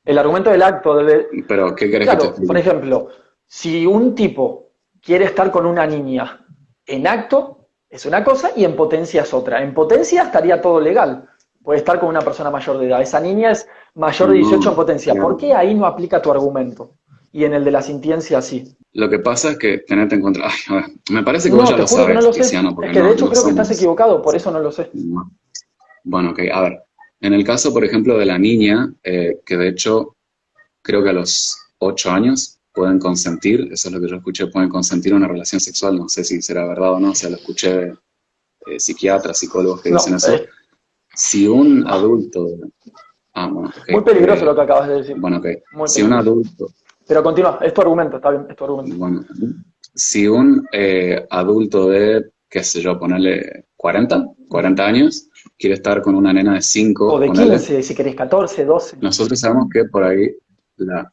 El argumento del acto debe... Pero, ¿qué querés que te Claro, por explique? ejemplo, si un tipo quiere estar con una niña en acto, es una cosa y en potencia es otra. En potencia estaría todo legal. Puede estar con una persona mayor de edad. Esa niña es mayor de 18 en No, potencia. ¿Por claro. qué ahí no aplica tu argumento? Y en el de la sintiencia sí. Lo que pasa es que tenete en cuenta, ay, a ver, me parece que vos No, ya te lo juro que no sabes, lo sé. Tiziano, Es porque que de no, hecho no creo que estás somos... equivocado, por eso no lo sé. no. Bueno, ok, a ver. En el caso, por ejemplo, de la niña, que de hecho creo que a los 8 años pueden consentir, eso es lo que yo escuché, pueden consentir una relación sexual, no sé si será verdad o no, o sea, lo escuché de psiquiatras, psicólogos que dicen No, eso. Si un adulto, bueno, ok, muy peligroso lo que acabas de decir. bueno, ok, Muy si un peligroso. adulto, Pero continúa, es tu argumento, está bien, es tu argumento. bueno, si un adulto de, qué sé yo, ponerle 40 años, quiere estar con una nena de O 5, de ponerle, 15, si querés 14, 12. nosotros sabemos que por ahí la,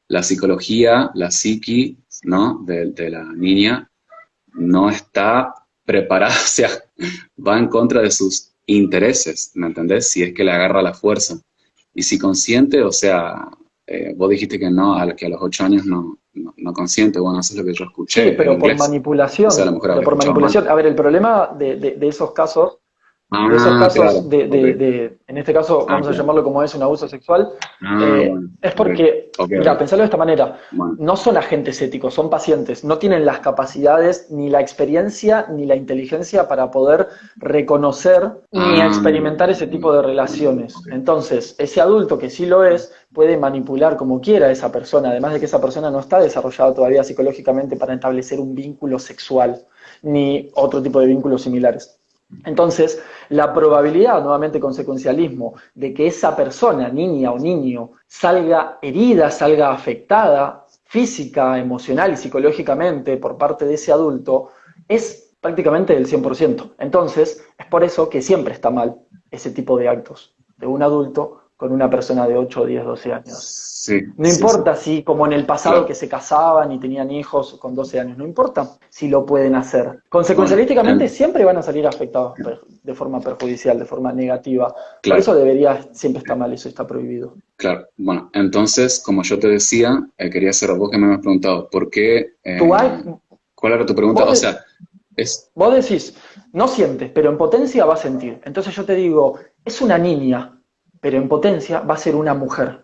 la psicología, la psiqui, ¿no? De la niña no está preparada, o sea, va en contra de sus intereses, ¿me entendés? Si es que le agarra la fuerza. Y si consciente, o sea, vos dijiste que no, que a los 8 años no no consciente, bueno, eso es lo que yo Sí, escuché en pero por inglés. O manipulación, sea, a lo mejor pero habré por escuchado mal. manipulación. A ver, el problema de esos Ah, casos claro, ok. en este caso, Ah, vamos a claro. llamarlo como es un abuso sexual, Bueno, es ok, porque, ok, mira, ok. pensalo de esta manera, Bueno. no son agentes éticos, son pacientes, no tienen las capacidades, ni la experiencia, ni la inteligencia para poder reconocer ni Ah, experimentar ese tipo de relaciones. ok. Entonces, ese adulto que sí lo es, puede manipular como quiera a esa persona, además de que esa persona no está desarrollada todavía psicológicamente para establecer un vínculo sexual, ni otro tipo de vínculos similares. Entonces, la probabilidad, nuevamente consecuencialismo, de que esa persona, niña o niño, salga herida, salga afectada física, emocional y psicológicamente por parte de ese adulto, es prácticamente del 100%. Entonces, es por eso que siempre está mal ese tipo de actos de un adulto con una persona de 8, 10, 12 años. Sí, No sí, sí, importa si, como en el pasado, claro. que se casaban y tenían hijos con 12 años, no importa si lo pueden hacer. Bueno, Consecuencialísticamente siempre van a salir afectados de forma perjudicial, de forma negativa. Por claro, eso debería, siempre está mal, eso está prohibido. claro. Bueno, entonces, como yo te decía, quería hacer vos que me habías preguntado, ¿por qué? Tú hay, ¿Cuál era tu pregunta? vos, O de- sea, es, vos decís, no sientes, pero en potencia va a sentir. Entonces yo te digo, es una niña, pero en potencia va a ser una mujer.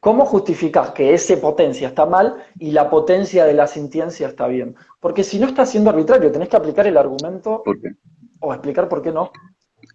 ¿Cómo justificás que ese potencia está mal y la potencia de la sintiencia está bien? Porque si no está siendo arbitrario, tenés que aplicar el argumento ¿por qué? o explicar por qué no.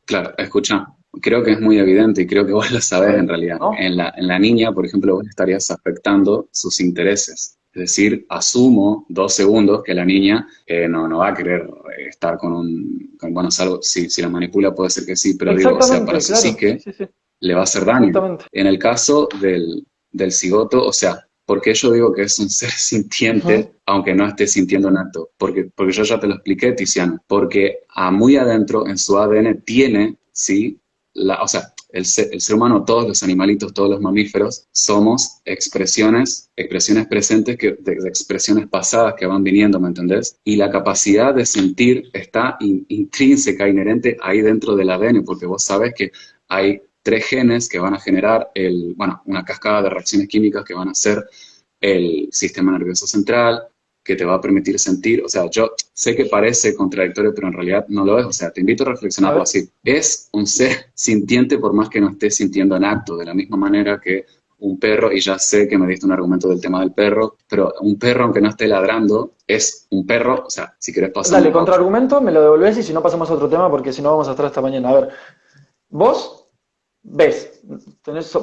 Claro, escucha, creo que es muy evidente y creo que vos lo A sabés en ver, realidad. ¿no? En la niña, por ejemplo, vos estarías afectando sus intereses. Es decir, asumo 2 segundos que la niña no va a querer estar bueno, salvo, si la manipula puede ser que sí, pero digo, o sea, para Exactamente, su claro, sí, psique sí, sí, le va a hacer daño. exactamente. En el caso del cigoto, o sea, porque yo digo que es un ser Ujú. sintiente, aunque no esté sintiendo un acto, porque yo ya te lo expliqué, Tiziano, porque muy adentro en su ADN tiene, sí, o sea, el ser humano, todos los animalitos, todos los mamíferos, somos expresiones presentes de expresiones pasadas que van viniendo, ¿me entendés? Y la capacidad de sentir está intrínseca, inherente ahí dentro del ADN, porque vos sabés que hay 3 genes que van a generar bueno, una cascada de reacciones químicas que van a hacer el sistema nervioso central, que te va a permitir sentir, o sea, yo sé que parece contradictorio, pero en realidad no lo es, o sea, te invito a A reflexionarlo ver, así. Es un ser sintiente por más que no esté sintiendo en acto, de la misma manera que un perro, y ya sé que me diste un argumento del tema del perro, pero un perro, aunque no esté ladrando, es un perro, o sea, si querés dale, pasamos a otro. contraargumento, me lo devolvés y si no pasamos a otro tema porque si no vamos a estar hasta mañana. A ver, vos ves,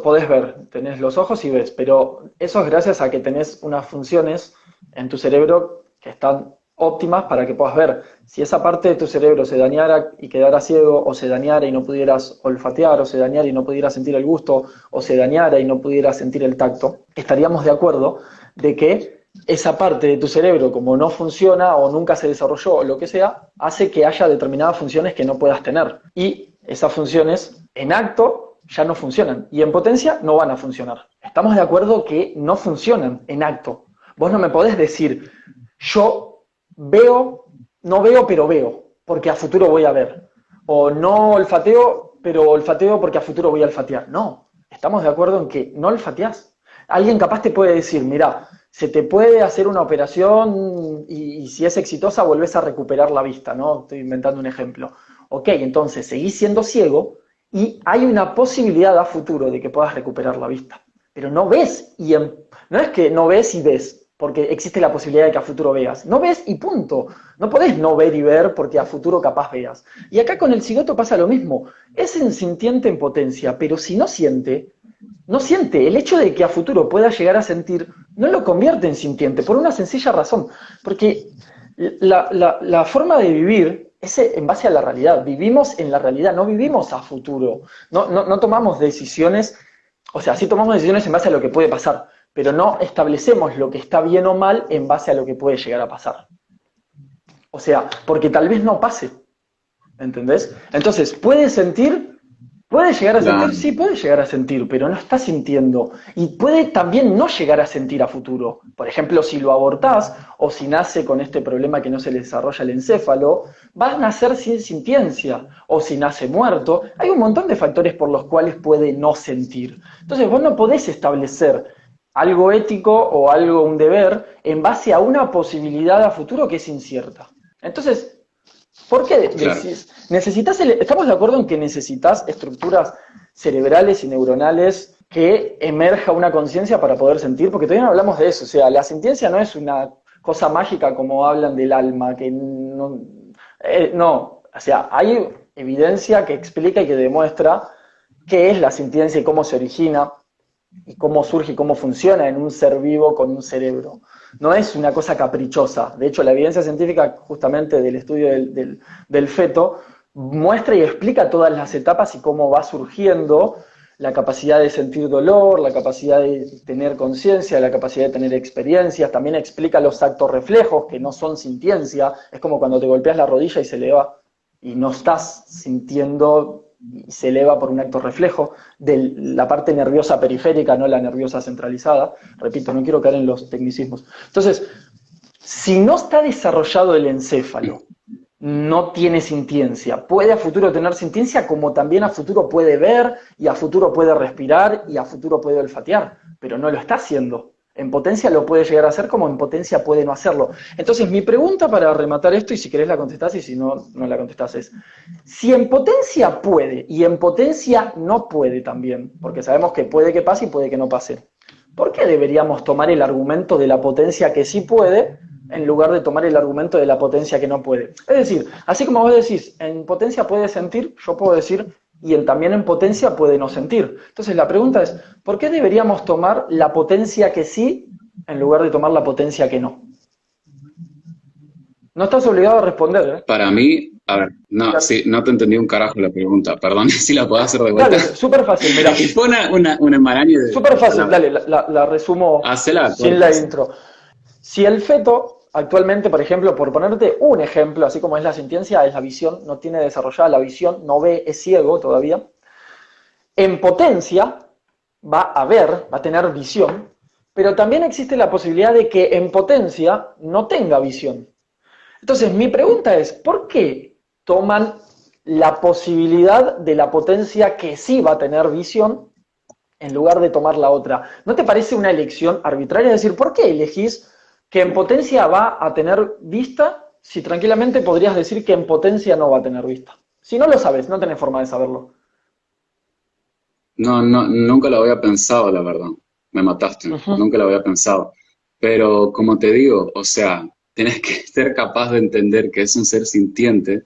podés ver, tenés los ojos y ves, pero eso es gracias a que tenés unas funciones en tu cerebro que están óptimas para que puedas ver. Si esa parte de tu cerebro se dañara y quedara ciego, o se dañara y no pudieras olfatear, o se dañara y no pudieras sentir el gusto, o se dañara y no pudieras sentir el tacto, estaríamos de acuerdo de que esa parte de tu cerebro, como no funciona o nunca se desarrolló o lo que sea, hace que haya determinadas funciones que no puedas tener. Y esas funciones en acto ya no funcionan y en potencia no van a funcionar. Estamos de acuerdo que no funcionan en acto. Vos no me podés decir, yo veo, no veo, pero veo, porque a futuro voy a ver. O no olfateo, pero olfateo porque a futuro voy a olfatear. No, estamos de acuerdo en que no olfateás. Alguien capaz te puede decir, mira, se te puede hacer una operación y si es exitosa volvés a recuperar la vista, ¿no? Estoy inventando un ejemplo. Ok, entonces seguís siendo ciego y hay una posibilidad a futuro de que puedas recuperar la vista. Pero no ves no es que no ves y ves, porque existe la posibilidad de que a futuro veas. No ves y punto. No podés no ver y ver porque a futuro capaz veas. Y acá con el cigoto pasa lo mismo. Es insintiente en potencia, pero si no siente, no siente. El hecho de que a futuro pueda llegar a sentir no lo convierte en sintiente, por una sencilla razón. Porque la forma de vivir es en base a la realidad. Vivimos en la realidad, no vivimos a futuro. No tomamos decisiones, o sea, sí tomamos decisiones en base a lo que puede pasar, pero no establecemos lo que está bien o mal en base a lo que puede llegar a pasar. O sea, porque tal vez no pase, ¿entendés? Entonces, puede llegar a sentir, Claro. sí, puede llegar a sentir, pero no está sintiendo. Y puede también no llegar a sentir a futuro. Por ejemplo, si lo abortás o si nace con este problema que no se le desarrolla el encéfalo, va a nacer sin sintiencia. O si nace muerto. Hay un montón de factores por los cuales puede no sentir. Entonces, vos no podés establecer algo ético o algo, un deber, en base a una posibilidad a futuro que es incierta. Entonces, ¿por qué Claro. decís? Estamos de acuerdo en que necesitas estructuras cerebrales y neuronales que emerja una conciencia para poder sentir, porque todavía no hablamos de eso. O sea, la sintiencia no es una cosa mágica como hablan del alma, que no, no. O sea, hay evidencia que explica y que demuestra qué es la sintiencia y cómo se origina y cómo surge y cómo funciona en un ser vivo con un cerebro. No es una cosa caprichosa. De hecho, la evidencia científica justamente del estudio del feto muestra y explica todas las etapas y cómo va surgiendo la capacidad de sentir dolor, la capacidad de tener conciencia, la capacidad de tener experiencias. También explica los actos reflejos, que no son sintiencia. Es como cuando te golpeas la rodilla y se eleva y no estás sintiendo y se eleva por un acto reflejo de la parte nerviosa periférica, no la nerviosa centralizada. Repito, no quiero caer en los tecnicismos. Entonces, si no está desarrollado el encéfalo, no tiene sintiencia. Puede a futuro tener sintiencia, como también a futuro puede ver, y a futuro puede respirar, y a futuro puede olfatear, pero no lo está haciendo. En potencia lo puede llegar a hacer, como en potencia puede no hacerlo. Entonces, mi pregunta para rematar esto, y si querés la contestás, y si no, no la contestás, es: si en potencia puede, y en potencia no puede también, porque sabemos que puede que pase y puede que no pase, ¿por qué deberíamos tomar el argumento de la potencia que sí puede en lugar de tomar el argumento de la potencia que no puede? Es decir, así como vos decís, en potencia puede sentir, yo puedo decir, y también en potencia puede no sentir. Entonces la pregunta es, ¿por qué deberíamos tomar la potencia que sí en lugar de tomar la potencia que no? No estás obligado a responder, ¿eh? Para mí, a ver, no, sí, no te entendí un carajo la pregunta. Perdón si la puedo hacer de vuelta. Dale, súper fácil, mirá. Y fue un embaraño Súper de fácil, palabras. dale, la resumo Hacela sin corta, la sí. intro. Si el feto, actualmente, por ejemplo, por ponerte un ejemplo, así como es la sintiencia, es la visión, no tiene desarrollada la visión, no ve, es ciego todavía, en potencia va a ver, va a tener visión, pero también existe la posibilidad de que en potencia no tenga visión. Entonces, mi pregunta es, ¿por qué toman la posibilidad de la potencia que sí va a tener visión en lugar de tomar la otra? ¿No te parece una elección arbitraria? Es decir, ¿por qué elegís que en potencia va a tener vista si tranquilamente podrías decir que en potencia no va a tener vista? Si no lo sabes, no tenés forma de saberlo. No, no, nunca lo había pensado, la verdad. Me mataste. Ujú. Nunca lo había pensado. Pero como te digo, o sea, tienes que ser capaz de entender que es un ser sintiente,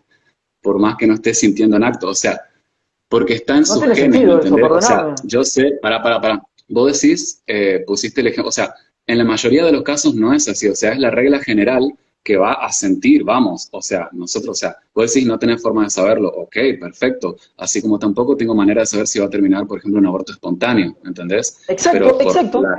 por más que no estés sintiendo en acto. O sea, porque está en No sus tiene genes, ¿me sentido eso, entendés? O sea, perdoname. yo sé, para. Vos decís, pusiste el ejemplo, o sea, en la mayoría de los casos no es así, o sea, es la regla general que va a sentir, vamos, o sea, nosotros, o sea, vos decís no tenés forma de saberlo, ok, perfecto, así como tampoco tengo manera de saber si va a terminar, por ejemplo, un aborto espontáneo, ¿entendés? Exacto, Pero por exacto. la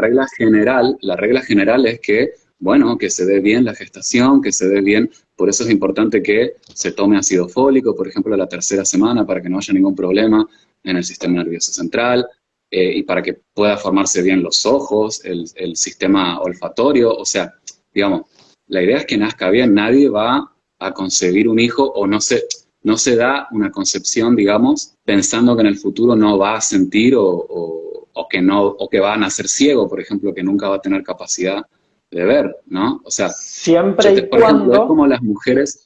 regla general es que, bueno, que se dé bien la gestación, que se dé bien, por eso es importante que se tome ácido fólico, por ejemplo, a la tercera semana, para que no haya ningún problema en el sistema nervioso central, y para que pueda formarse bien los ojos, el sistema olfatorio, o sea, digamos, la idea es que nazca bien, nadie va a concebir un hijo o no se da una concepción, digamos, pensando que en el futuro no va a sentir o que no, o que va a nacer ciego, por ejemplo, que nunca va a tener capacidad de ver, ¿no? O sea, Siempre y por ejemplo, es cuando... como las mujeres,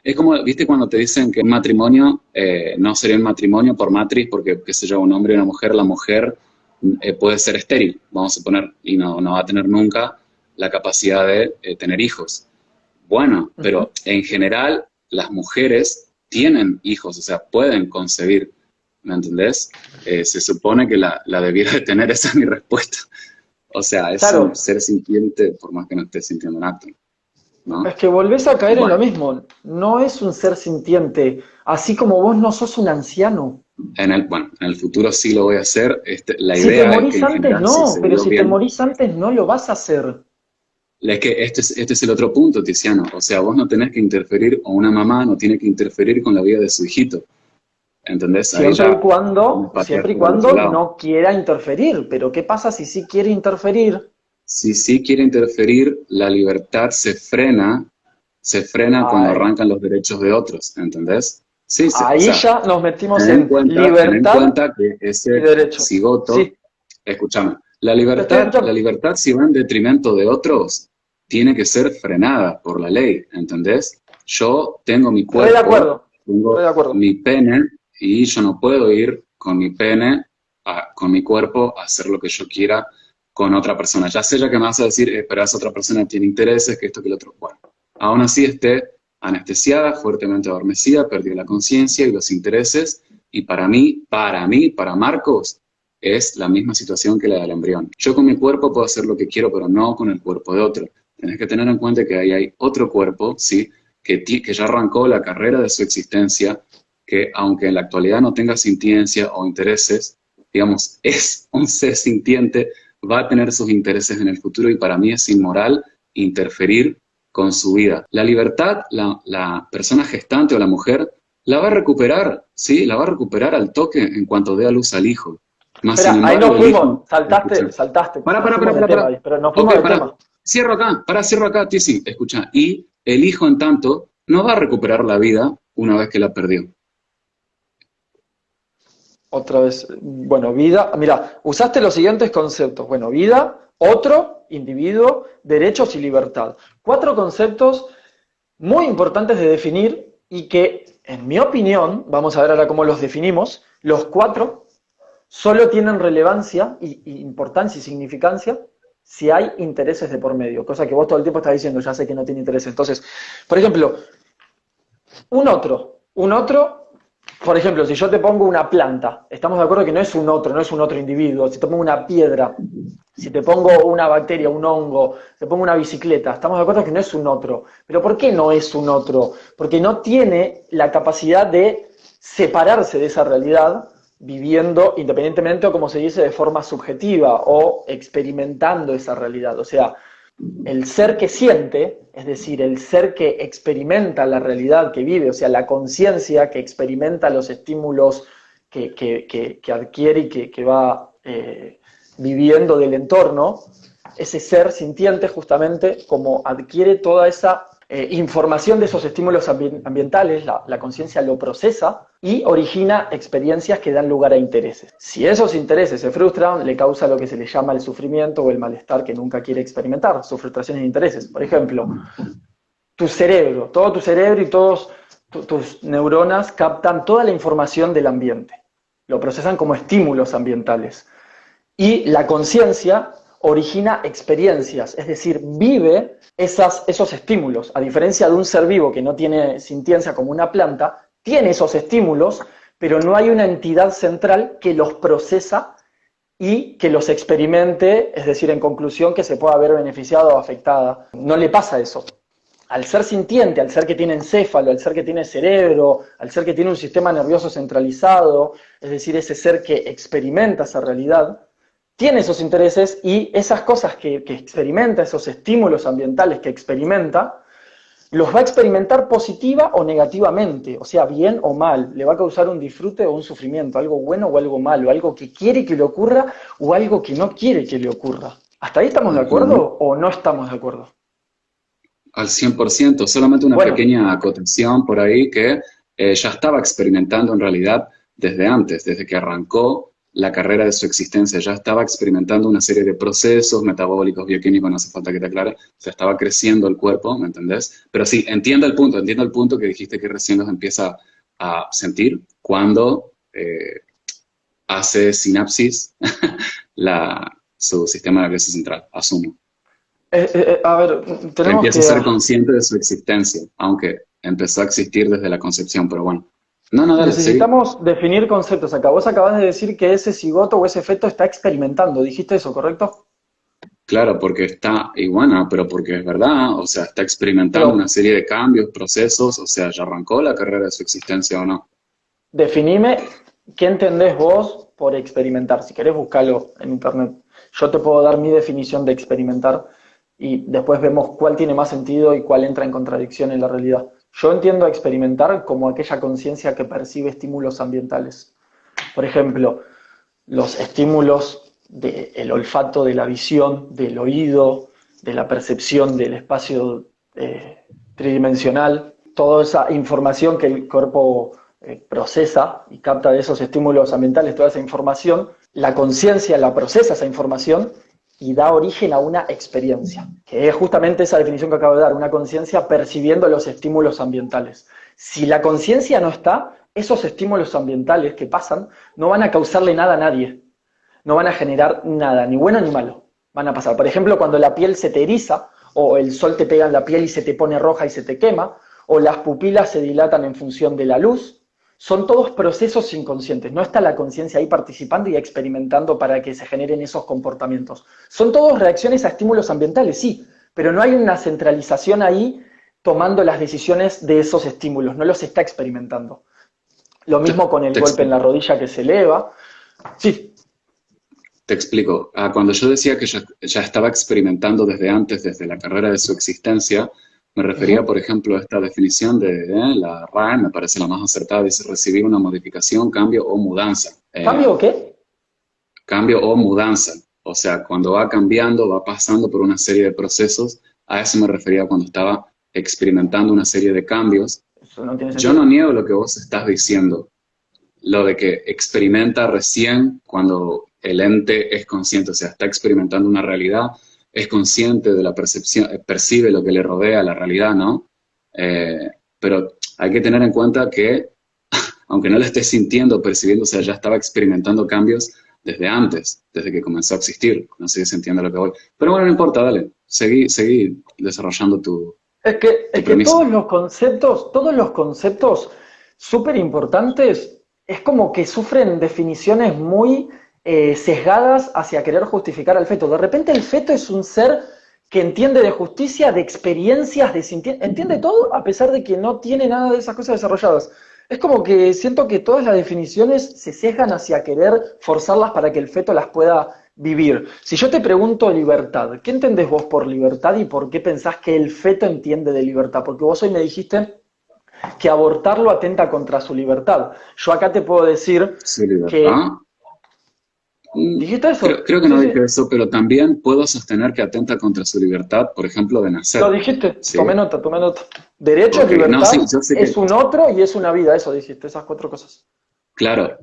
es como, viste, cuando te dicen que un matrimonio no sería un matrimonio por matriz, porque, qué sé yo, un hombre y una mujer, la mujer puede ser estéril, vamos a suponer, y no va a tener nunca la capacidad de tener hijos. Bueno, Ujú. pero en general las mujeres tienen hijos, o sea, pueden concebir, ¿me entendés? Se supone que la debiera de tener, esa es mi respuesta. O sea, es un Claro, ser sintiente por más que no esté sintiendo un acto, es ¿no? que volvés a caer en lo Bueno, mismo. No es un ser sintiente, así como vos no sos un anciano. en el futuro sí lo voy a hacer. La Si te idea es que morís en antes, general si no, se pero dio si te bien. morís antes, no lo vas a hacer. Es que este es el otro punto, Tiziano. O sea, vos no tenés que interferir, o una mamá no tiene que interferir con la vida de su hijito. ¿Entendés? Ahí ya me Siempre y pateaste del otro cuando lado. no quiera interferir. Pero ¿qué pasa si sí quiere interferir? Si sí quiere interferir, la libertad se frena cuando Ay, arrancan los derechos de otros, ¿entendés? Sí, o ahí sea, ya nos metimos en ten en libertad cuenta que y ese derecho. cigoto, Sí, escúchame, Te estoy La escuchando. libertad, si va en detrimento de otros, tiene que ser frenada por la ley, ¿entendés? Yo tengo mi Re de cuerpo, acuerdo. Re tengo de acuerdo. mi pene, y yo no puedo ir con mi pene, con mi cuerpo, a hacer lo que yo quiera con otra persona. Ya sé ya que me vas a decir, pero esa otra persona tiene intereses, que esto, que el otro. Bueno, aún así esté anestesiada, fuertemente adormecida, perdió la conciencia y los intereses, y para Marcos, es la misma situación que la del embrión. Yo con mi cuerpo puedo hacer lo que quiero, pero no con el cuerpo de otro. Tenés que tener en cuenta que ahí hay otro cuerpo, ¿sí? Que ya arrancó la carrera de su existencia, que aunque en la actualidad no tenga sintiencia o intereses, digamos, es un ser sintiente, va a tener sus intereses en el futuro y para mí es inmoral interferir con su vida. La libertad, la persona gestante o la mujer, la va a recuperar, ¿sí? La va a recuperar al toque en cuanto dé a luz al hijo. Más sin Espera, ahí embargo, nos el fuimos. hijo, escucha, Saltaste. para, Nos para, fuimos para, de para, tema para. ahí, pero nos Ok, fuimos de para, tema. cierro acá, Tizi, escucha. Y el hijo, en tanto, no va a recuperar la vida una vez que la perdió. Otra vez. Bueno, vida. Mira, usaste los siguientes conceptos. Bueno, vida, otro, individuo, derechos y libertad. Cuatro conceptos muy importantes de definir y que, en mi opinión, vamos a ver ahora cómo los definimos, los cuatro solo tienen relevancia y importancia y significancia si hay intereses de por medio, cosa que vos todo el tiempo estás diciendo, ya sé que no tiene interés. Entonces, por ejemplo, un otro, por ejemplo, si yo te pongo una planta, estamos de acuerdo que no es un otro, no es un otro individuo, si te pongo una piedra, si te pongo una bacteria, un hongo, te pongo una bicicleta, estamos de acuerdo que no es un otro. Pero ¿por qué no es un otro? Porque no tiene la capacidad de separarse de esa realidad viviendo independientemente o como se dice de forma subjetiva o experimentando esa realidad. O sea, el ser que siente, es decir, el ser que experimenta la realidad que vive, o sea, la conciencia que experimenta los estímulos que adquiere y que va viviendo del entorno, ese ser sintiente justamente como adquiere toda esa información de esos estímulos ambientales, la conciencia lo procesa y origina experiencias que dan lugar a intereses. Si esos intereses se frustran, le causa lo que se le llama el sufrimiento o el malestar que nunca quiere experimentar, sus frustraciones de intereses. Por ejemplo, tu cerebro, todo tu cerebro y todos tus neuronas captan toda la información del ambiente, lo procesan como estímulos ambientales. Y la conciencia origina experiencias, es decir, vive esos estímulos. A diferencia de un ser vivo que no tiene sintiencia como una planta, tiene esos estímulos, pero no hay una entidad central que los procesa y que los experimente, es decir, en conclusión, que se pueda ver beneficiado o afectada. No le pasa eso. Al ser sintiente, al ser que tiene encéfalo, al ser que tiene cerebro, al ser que tiene un sistema nervioso centralizado, es decir, ese ser que experimenta esa realidad, tiene esos intereses y esas cosas que experimenta, esos estímulos ambientales que experimenta, los va a experimentar positiva o negativamente, o sea, bien o mal, le va a causar un disfrute o un sufrimiento, algo bueno o algo malo, algo que quiere que le ocurra o algo que no quiere que le ocurra. ¿Hasta ahí estamos de Ujú. acuerdo o no estamos de acuerdo? Al 100%, solamente una Bueno, pequeña acotación por ahí que ya estaba experimentando en realidad desde antes, desde que arrancó la carrera de su existencia, ya estaba experimentando una serie de procesos metabólicos, bioquímicos, no hace falta que te aclare, se estaba creciendo el cuerpo, ¿me entendés? Pero sí, entiendo el punto que dijiste que recién los empieza a sentir cuando hace sinapsis su sistema nervioso central, asumo. a ver, tenemos Empieza a que... ser consciente de su existencia, aunque empezó a existir desde la concepción, pero bueno. No, no, dale, seguí. Necesitamos definir conceptos. Acá vos acabas de decir que ese cigoto o ese feto está experimentando. ¿Dijiste eso, correcto? Claro, porque está iguana, pero porque es verdad, o sea, está Pero experimentando una serie de cambios, procesos, o sea, ya arrancó la carrera de su existencia o no. definime qué entendés vos por experimentar. Si querés, buscarlo en internet. Yo te puedo dar mi definición de experimentar y después vemos cuál tiene más sentido y cuál entra en contradicción en la realidad. Yo entiendo experimentar como aquella conciencia que percibe estímulos ambientales. Por ejemplo, los estímulos del olfato, de la visión, del oído, de la percepción del espacio tridimensional, toda esa información que el cuerpo procesa y capta de esos estímulos ambientales, toda esa información, La conciencia la procesa esa información y da origen a una experiencia, que es justamente esa definición que acabo de dar, una conciencia percibiendo los estímulos ambientales. Si la conciencia no está, esos estímulos ambientales que pasan no van a causarle nada a nadie, no van a generar nada, ni bueno ni malo, van a pasar. Por ejemplo, cuando la piel se te eriza, o el sol te pega en la piel y se te pone roja y se te quema, o las pupilas se dilatan en función de la luz, son todos procesos inconscientes, no está la conciencia ahí participando y experimentando para que se generen esos comportamientos. Son todos reacciones a estímulos ambientales, sí, pero no hay una centralización ahí tomando las decisiones de esos estímulos, no los está experimentando. Lo mismo con el golpe en la rodilla que se eleva. Sí. Te explico. Cuando yo decía que ya estaba experimentando desde antes, desde la carrera de su existencia, me refería, por ejemplo, a esta definición de la RAE, me parece la más acertada, dice recibir una modificación, cambio o mudanza. ¿Cambio o qué? Cambio o mudanza. O sea, cuando va cambiando, va pasando por una serie de procesos, a eso me refería cuando estaba experimentando una serie de cambios. Eso no tiene sentido. Yo no niego lo que vos estás diciendo, lo de que experimenta recién cuando el ente es consciente, o sea, está experimentando una realidad, es consciente de la percepción, percibe lo que le rodea, la realidad, ¿no? Pero hay que tener en cuenta que, aunque no lo esté sintiendo, percibiendo, o sea, ya estaba experimentando cambios desde antes, desde que comenzó a existir. No sé si se entiende lo que voy. Pero bueno, no importa, dale, seguí desarrollando tu Es que todos los conceptos súper importantes, es como que sufren definiciones muy sesgadas hacia querer justificar al feto. De repente el feto es un ser que entiende de justicia, de experiencias, entiende todo a pesar de que no tiene nada de esas cosas desarrolladas. Es como que siento que todas las definiciones se sesgan hacia querer forzarlas para que el feto las pueda vivir. Si yo te pregunto libertad, ¿qué entendés vos por libertad y por qué pensás que el feto entiende de libertad? Porque vos hoy me dijiste que abortarlo atenta contra su libertad. Yo acá te puedo decir que... ¿Dijiste eso? Creo que no dije eso, pero también puedo sostener que atenta contra su libertad, por ejemplo, de nacer. Lo dijiste, ¿sí? Tomé nota. Derecho a libertad no, sí, yo sé es un otro y es una vida, eso dijiste, esas 4 cosas. Claro.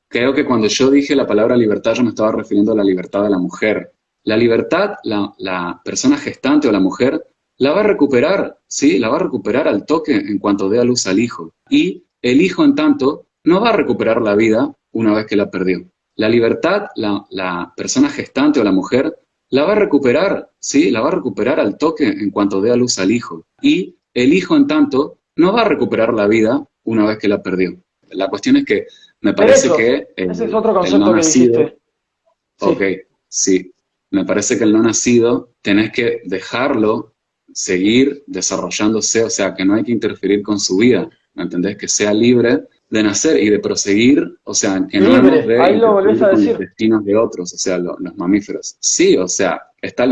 Creo que cuando yo dije la palabra libertad, yo me estaba refiriendo a la libertad de la mujer. La libertad, la persona gestante o la mujer, la va a recuperar, ¿sí? La va a recuperar al toque en cuanto dé a luz al hijo. Y el hijo, en tanto, no va a recuperar la vida una vez que la perdió. La libertad, la persona gestante o la mujer, la va a recuperar, ¿sí? La va a recuperar al toque en cuanto dé a luz al hijo. Y el hijo, en tanto, no va a recuperar la vida una vez que la perdió. La cuestión es que me parece que ese es otro concepto que dijiste. Sí. Ok, sí. Me parece que el no nacido tenés que dejarlo seguir desarrollándose, o sea, que no hay que interferir con su vida, ¿me entendés? Que sea libre de nacer y de proseguir, o sea, que no hemos de ahí lo volvés a decir. Los destinos de otros, o sea, los mamíferos. Sí, o sea, está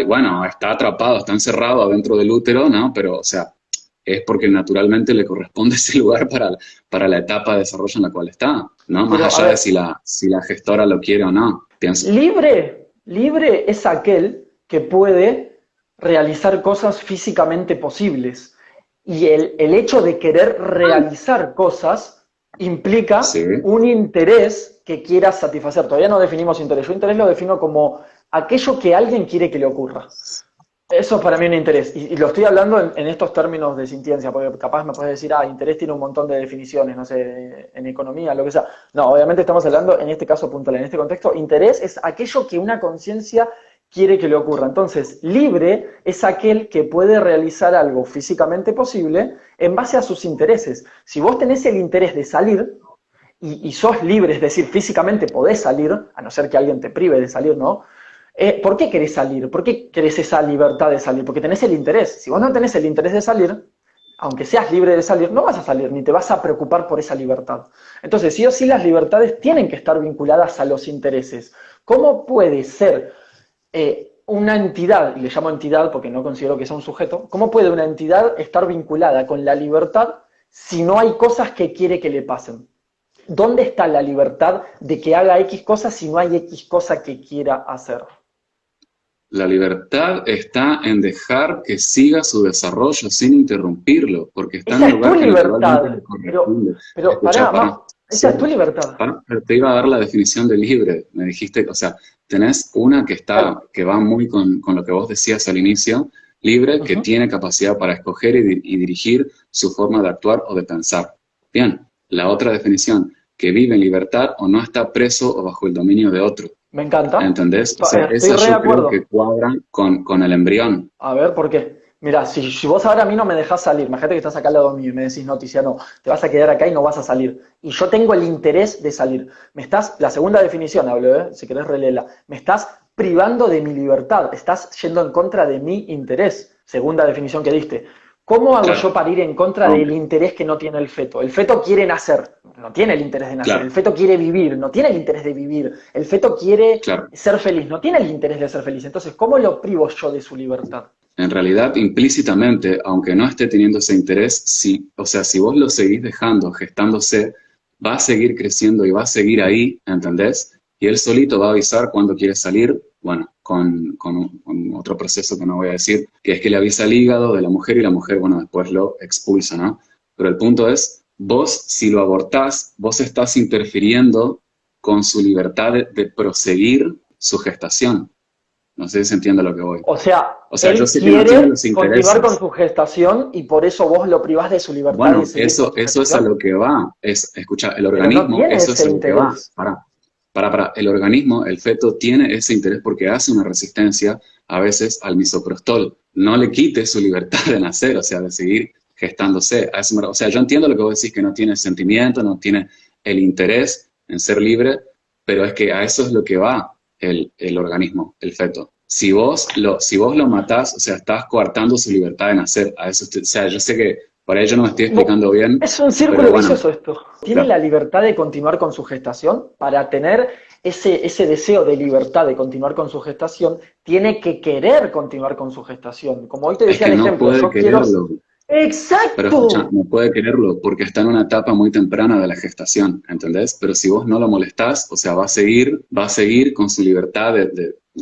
atrapado, está encerrado adentro del útero, ¿no? Pero, o sea, es porque naturalmente le corresponde ese lugar para la etapa de desarrollo en la cual está, ¿no? Más allá de si la gestora lo quiere o no, pienso. Libre es aquel que puede realizar cosas físicamente posibles. Y el hecho de querer realizar cosas implica un interés que quiera satisfacer. Todavía no definimos interés. Yo interés lo defino como aquello que alguien quiere que le ocurra. Eso es para mí un interés. Y lo estoy hablando en estos términos de sintiencia, porque capaz me puedes decir, interés tiene un montón de definiciones, no sé, en economía, lo que sea. No, obviamente estamos hablando, en este caso puntual, en este contexto, interés es aquello que una conciencia quiere que le ocurra. Entonces, libre es aquel que puede realizar algo físicamente posible en base a sus intereses. Si vos tenés el interés de salir, y sos libre, es decir, físicamente podés salir, a no ser que alguien te prive de salir, ¿no? ¿Por qué querés salir? ¿Por qué querés esa libertad de salir? Porque tenés el interés. Si vos no tenés el interés de salir, aunque seas libre de salir, no vas a salir, ni te vas a preocupar por esa libertad. Entonces, sí o sí, las libertades tienen que estar vinculadas a los intereses. ¿Cómo puede ser una entidad, y le llamo entidad porque no considero que sea un sujeto, cómo puede una entidad estar vinculada con la libertad si no hay cosas que quiere que le pasen? ¿Dónde está la libertad de que haga X cosas si no hay X cosa que quiera hacer? La libertad está en dejar que siga su desarrollo sin interrumpirlo, porque está esa en el lugar es tu que libertad, naturalmente le corresponde. pero pará, Esa es tu Sí. libertad. Pero te iba a dar la definición de libre. Me dijiste, o sea, tenés una Claro. que va muy con lo que vos decías al inicio, libre, que Ujú. tiene capacidad para escoger y dirigir su forma de actuar o de pensar. Bien, la otra definición, que vive en libertad o no está preso o bajo el dominio de otro. Me encanta. ¿Entendés? O sea, Estoy esa re de yo creo que acuerdo. cuadra con el embrión. A ver, ¿por qué? Mira, si vos ahora a mí no me dejás salir, imagínate que estás acá al lado mío y me decís, no, Tiziano, te vas a quedar acá y no vas a salir. Y yo tengo el interés de salir. La segunda definición hablo, si querés releerla, me estás privando de mi libertad, estás yendo en contra de mi interés. Segunda definición que diste. ¿Cómo hago yo Claro. para ir en contra Ok. del interés que no tiene el feto? El feto quiere nacer, no tiene el interés de nacer. El Claro, feto quiere vivir, no tiene el interés de vivir. El feto quiere claro. ser feliz, no tiene el interés de ser feliz. Entonces, ¿cómo lo privo yo de su libertad? En realidad, implícitamente, aunque no esté teniendo ese interés, si, o sea, si vos lo seguís dejando, gestándose, va a seguir creciendo y va a seguir ahí, ¿entendés? Y él solito va a avisar cuando quiere salir, bueno, con otro proceso que no voy a decir, que es que le avisa al hígado de la mujer y la mujer, bueno, después lo expulsa, ¿no? Pero el punto es, vos, si lo abortás, vos estás interfiriendo con su libertad de proseguir su gestación. No sé si se entiende a lo que voy. O sea, O sea, yo él sé que no tiene quiere los continuar con intereses. su gestación y por eso vos lo privás de su libertad de Bueno, seguir con su eso es a gestación, lo que va. Escucha, el pero no organismo, tiene eso es ese a lo que va. interés. Para. El organismo, el feto, tiene ese interés porque hace una resistencia a veces al misoprostol. No le quite su libertad de nacer, o sea, de seguir gestándose. O sea, yo entiendo lo que vos decís, que no tiene sentimiento, no tiene el interés en ser libre, pero es que a eso es lo que va el organismo, el feto. Si vos lo matás, o sea, estás coartando su libertad de nacer. O sea, yo sé que por ahí yo no me estoy explicando bien, Es un pero círculo bueno, vicioso esto. Tiene claro. la libertad de continuar con su gestación. Para tener ese deseo de libertad de continuar con su gestación, tiene que querer continuar con su gestación. Como hoy te Es decía que el no ejemplo, puede yo quiero... quererlo, pero escucha, ¡Exacto! no puede quererlo porque está en una etapa muy temprana de la gestación, ¿entendés? Pero si vos no lo molestás, o sea, va a seguir con su libertad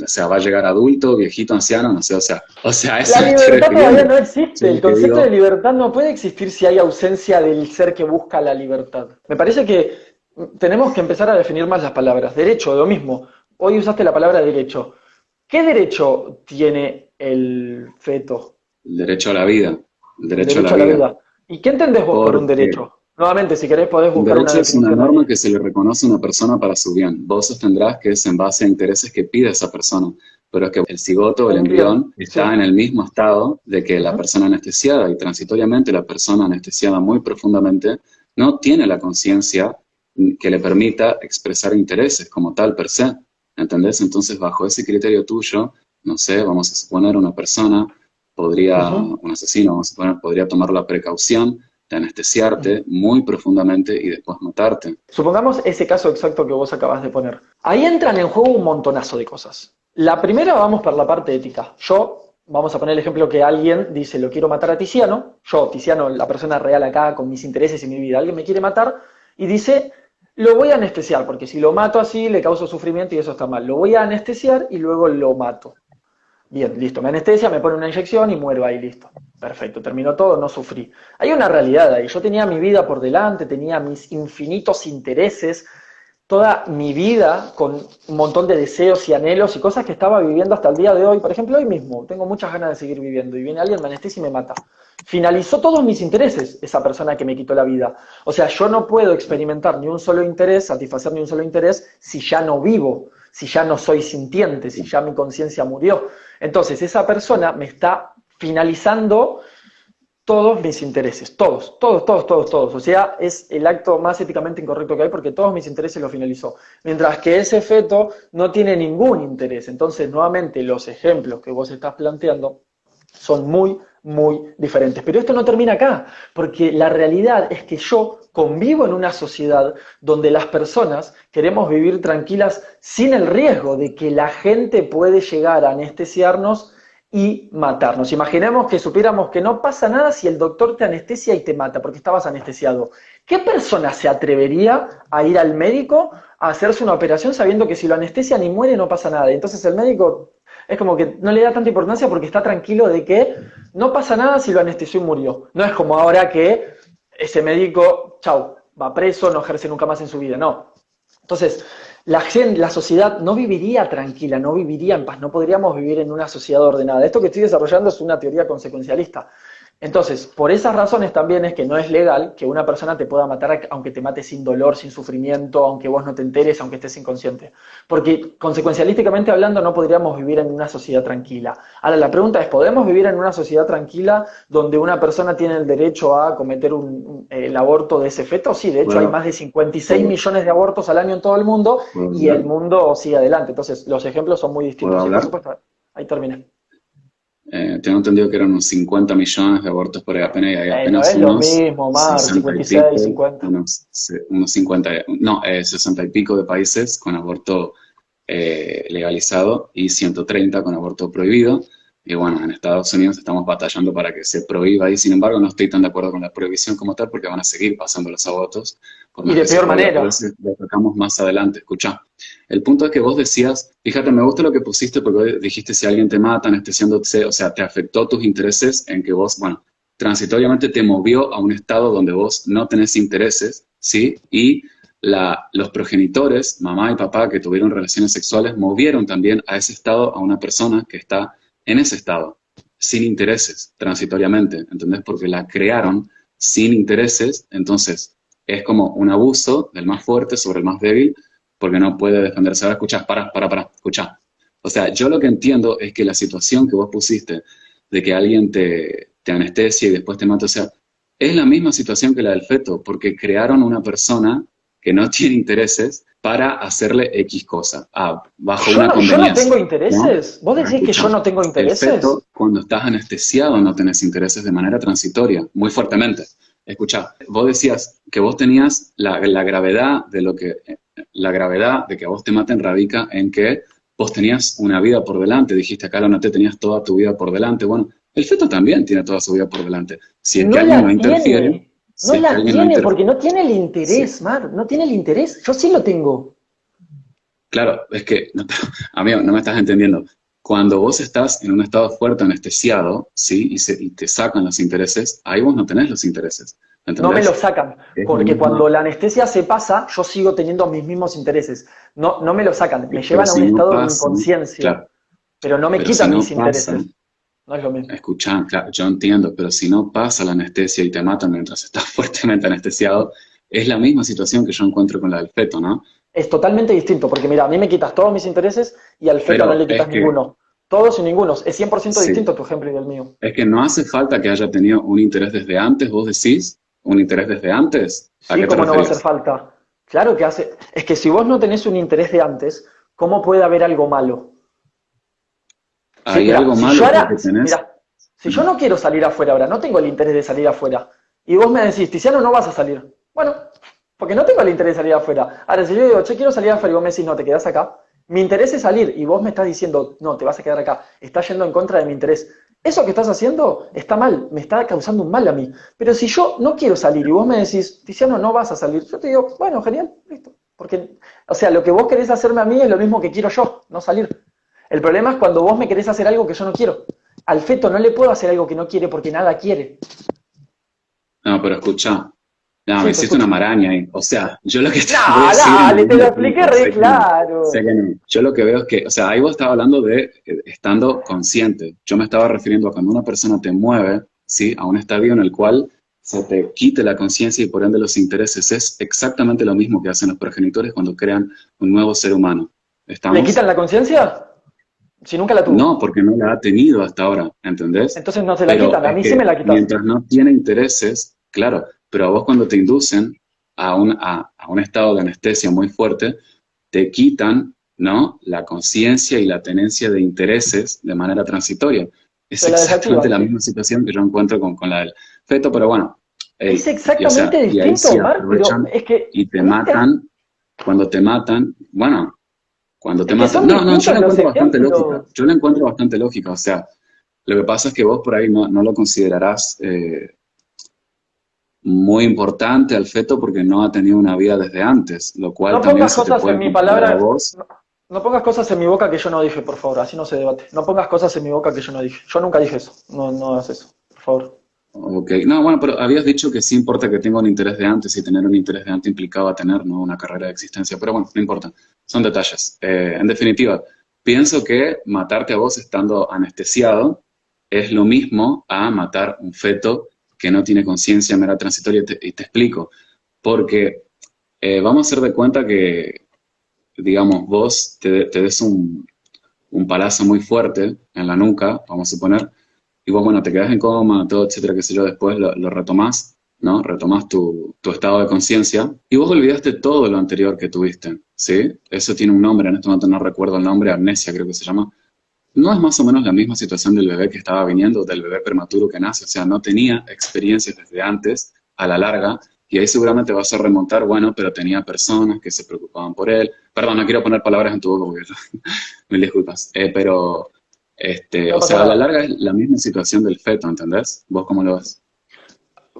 o sea, va a llegar adulto, viejito, anciano, no sé, o sea, a La eso me estoy libertad todavía refiriendo. no Yo existe. El lo que concepto de digo, libertad no puede existir si hay ausencia del ser que busca la libertad. Me parece que tenemos que empezar a definir más las palabras. Derecho, lo mismo. Hoy usaste la palabra derecho. ¿Qué derecho tiene el feto? el derecho a la vida, el El derecho a la derecho a la vida, vida. ¿Y qué entendés vos por un porque derecho? Nuevamente, si querés podés un buscar una derecho es una definición norma ahí. que se le reconoce a una persona para su bien. Vos sostendrás que es en base a intereses que pide esa persona, pero es que el cigoto, el Un bien, embrión, sí. está en el mismo estado de que la Ujú. persona anestesiada y transitoriamente la persona anestesiada muy profundamente no tiene la conciencia que le permita expresar intereses como tal per se. ¿Entendés? Entonces, bajo ese criterio tuyo, no sé, vamos a suponer una persona Ujú. un asesino, vamos a suponer, podría tomar la precaución de Ujú. anestesiarte muy profundamente y después matarte. Supongamos ese caso exacto que vos acabas de poner. Ahí entran en juego un montonazo de cosas. La primera, vamos por la parte ética. Vamos a poner el ejemplo que alguien dice, lo quiero matar a Tiziano. Yo, Tiziano, la persona real acá, con mis intereses y mi vida, alguien me quiere matar y dice, lo voy a anestesiar, porque si lo mato así le causo sufrimiento y eso está mal. Lo voy a anestesiar y luego lo mato. Bien, listo, me anestesia, me pone una inyección y muero ahí, listo. Perfecto, terminó todo, no sufrí. Hay una realidad ahí. Yo tenía mi vida por delante, tenía mis infinitos intereses, toda mi vida con un montón de deseos y anhelos y cosas que estaba viviendo hasta el día de hoy. Por ejemplo, hoy mismo tengo muchas ganas de seguir viviendo y viene alguien, me anestesia y me mata. Finalizó todos mis intereses esa persona que me quitó la vida. O sea, yo no puedo experimentar ni un solo interés, satisfacer ni un solo interés, si ya no vivo, si ya no soy sintiente, si ya mi conciencia murió. Entonces, esa persona me está finalizando todos mis intereses, todos, todos, todos, todos, todos. O sea, es el acto más éticamente incorrecto que hay porque todos mis intereses lo finalizó. Mientras que ese feto no tiene ningún interés. Entonces, nuevamente, los ejemplos que vos estás planteando son muy, muy diferentes. Pero esto no termina acá, porque la realidad es que yo convivo en una sociedad donde las personas queremos vivir tranquilas sin el riesgo de que la gente puede llegar a anestesiarnos y matarnos. Imaginemos que supiéramos que no pasa nada si el doctor te anestesia y te mata porque estabas anestesiado. ¿Qué persona se atrevería a ir al médico a hacerse una operación sabiendo que si lo anestesian y muere no pasa nada? Y entonces el médico es como que no le da tanta importancia porque está tranquilo de que no pasa nada si lo anestesió y murió. No es como ahora que ese médico, chau, va preso, no ejerce nunca más en su vida, no. Entonces, la sociedad no viviría tranquila, no viviría en paz, no podríamos vivir en una sociedad ordenada. Esto que estoy desarrollando es una teoría consecuencialista. Entonces, por esas razones también es que no es legal que una persona te pueda matar aunque te mate sin dolor, sin sufrimiento, aunque vos no te enteres, aunque estés inconsciente. Porque consecuencialísticamente hablando no podríamos vivir en una sociedad tranquila. Ahora, la pregunta es, ¿podemos vivir en una sociedad tranquila donde una persona tiene el derecho a cometer el aborto de ese feto? Sí, de hecho hay Puedo, más de 56 puedo, millones de abortos al año en todo el mundo puedo y el hablar, mundo sigue adelante. Entonces, los ejemplos son muy puedo distintos. Sí, por hablar. supuesto. Ahí terminé. Tengo entendido que eran unos 50 millones de abortos por ahí apenas, y hay No apenas es lo unos mismo, Mar, 60 y 56, pico, 50. unos 50, no, 60 y pico de países con aborto legalizado y 130 con aborto prohibido. Y bueno, en Estados Unidos estamos batallando para que se prohíba y sin embargo no estoy tan de acuerdo con la prohibición como tal porque van a seguir pasando los abortos por Y más de que se peor prohíba, pero manera. eso lo tocamos más adelante. Escucha, el punto es que vos decías, fíjate, me gusta lo que pusiste porque dijiste si alguien te mata anestesiándose, o sea, te afectó tus intereses en que vos, bueno, transitoriamente te movió a un estado donde vos no tenés intereses, ¿sí? Y los progenitores, mamá y papá que tuvieron relaciones sexuales, movieron también a ese estado a una persona que está en ese estado, sin intereses, transitoriamente, ¿entendés? Porque la crearon sin intereses, entonces es como un abuso del más fuerte sobre el más débil, porque no puede defenderse. Ahora escuchás, escuchá. O sea, yo lo que entiendo es que la situación que vos pusiste de que alguien te anestesia y después te mata, o sea, es la misma situación que la del feto, porque crearon una persona que no tiene intereses para hacerle X cosa, bajo una Yo no tengo conveniencia, ¿no? intereses. ¿Vos Ahora decís que yo escucha, no tengo el intereses? feto, cuando estás anestesiado, no tenés intereses de manera transitoria, muy fuertemente. Escucha, vos decías que vos tenías la gravedad de lo que, la gravedad de que a vos te maten radica en que vos tenías una vida por delante. Dijiste acá, no te tenías toda tu vida por delante. Bueno, el feto también tiene toda su vida por delante. Si es que No alguien no la interfiere, tiene. No si es que la alguien no tiene porque interfiere, no tiene el sí. interés, Mar. No tiene el interés. Yo sí lo tengo. Claro, es que, no, amigo, no me estás entendiendo. Cuando vos estás en un estado fuerte anestesiado, ¿sí? Y te sacan los intereses, ahí vos no tenés los intereses. No me lo ¿Entendés? sacan. Es la Porque misma. cuando la anestesia se pasa, yo sigo teniendo mis mismos intereses. No, no me lo sacan. Me Pero llevan a un si no estado de pasa, inconsciencia. claro, Pero no me pero si quitan mis no pasa, intereses. No es lo mismo. escuchá, claro, yo entiendo, pero si no pasa la anestesia y te matan mientras estás fuertemente anestesiado, es la misma situación que yo encuentro con la del feto, ¿no? Es totalmente distinto, porque mira, a mí me quitas todos mis intereses y al feto no Pero le quitas ninguno. Todos y ningunos. Es 100% sí, distinto tu ejemplo y el mío. es que no hace falta que haya tenido un interés desde antes, vos decís, un interés desde antes, ¿a Sí, qué te ¿cómo no va a hacer referís? falta? Claro que hace. Es que si vos no tenés un interés de antes, ¿cómo puede haber algo malo? Sí, Hay mira, algo malo porque tenés, mira, si yo no quiero salir afuera ahora, no tengo el interés de salir afuera, y vos me decís, Tiziano, no vas a salir. Bueno, porque no tengo el interés de salir afuera. Ahora, si yo digo, che, quiero salir afuera y vos me decís, no, te quedás acá, mi interés es salir y vos me estás diciendo, no, te vas a quedar acá, estás yendo en contra de mi interés. Eso que estás haciendo está mal, me está causando un mal a mí. Pero si yo no quiero salir y vos me decís, Tiziano, no vas a salir, yo te digo, bueno, genial, listo. Porque, o sea, lo que vos querés hacerme a mí es lo mismo que quiero yo, no salir. El problema es cuando vos me querés hacer algo que yo no quiero. Al feto no le puedo hacer algo que no quiere porque nada quiere. no, pero escuchá, no, me Sí, te hiciste una escucho. maraña ahí, o sea, yo lo que te No, voy a seguir en el dale, te lo mismo expliqué punto, re sé claro. que no, yo lo que veo es que, o sea, ahí vos estabas hablando de estando consciente, yo me estaba refiriendo a cuando una persona te mueve, ¿sí? A un estadio en el cual se te quite la conciencia y por ende los intereses, es exactamente lo mismo que hacen los progenitores cuando crean un nuevo ser humano, ¿Le ¿estamos? quitan la conciencia? Si nunca la No, tuvo. porque no la ha tenido hasta ahora, ¿entendés? Entonces no se la Pero quitan, a es mí sí me que la quitaste. mientras no tiene intereses, claro, pero a vos cuando te inducen a un estado de anestesia muy fuerte, te quitan, ¿no? La conciencia y la tenencia de intereses de manera transitoria. Es Te la exactamente desactivan, la sí. misma situación que yo encuentro con la del feto, pero bueno, Es y, o sea, exactamente y ahí distinto, sí Omar, pero aprovechan es que y te no te das- matan, cuando te matan, bueno, cuando te es que matan. son No, no, yo distintos la los encuentro bastante lógica. ejemplos. Yo la encuentro bastante lógica. O sea, lo que pasa es que vos por ahí no lo considerarás muy importante al feto porque no ha tenido una vida desde antes, lo cual No también pongas se te cosas en puede mi complicar a palabra, vos. no, no pongas cosas en mi boca que yo no dije, por favor, así no se debate. No pongas cosas en mi boca que yo no dije. Yo nunca dije eso. No, no hagas eso, por favor. Ok, no, bueno, pero habías dicho que sí importa que tenga un interés de antes y tener un interés de antes implicaba tener, ¿no?, una carrera de existencia, pero bueno, no importa, son detalles. En definitiva, pienso que matarte a vos estando anestesiado es lo mismo a matar un feto que no tiene conciencia mera transitoria y te explico, porque vamos a hacer de cuenta que, digamos, vos te des un palazo muy fuerte en la nuca, vamos a suponer, y vos, bueno, te quedás en coma, todo, etcétera, qué sé yo, después lo retomás, ¿no? Retomás tu estado de conciencia y vos olvidaste todo lo anterior que tuviste, ¿sí? Eso tiene un nombre, en este momento no recuerdo el nombre, amnesia creo que se llama. ¿No es más o menos la misma situación del bebé que estaba viniendo, del bebé prematuro que nace? O sea, no tenía experiencias desde antes, a la larga, y ahí seguramente vas a remontar, bueno, pero tenía personas que se preocupaban por él. Perdón, no quiero poner palabras en tu boca porque mil disculpas. Pero, No o pasa sea, a la nada. larga es la misma situación del feto, ¿entendés? ¿Vos cómo lo ves?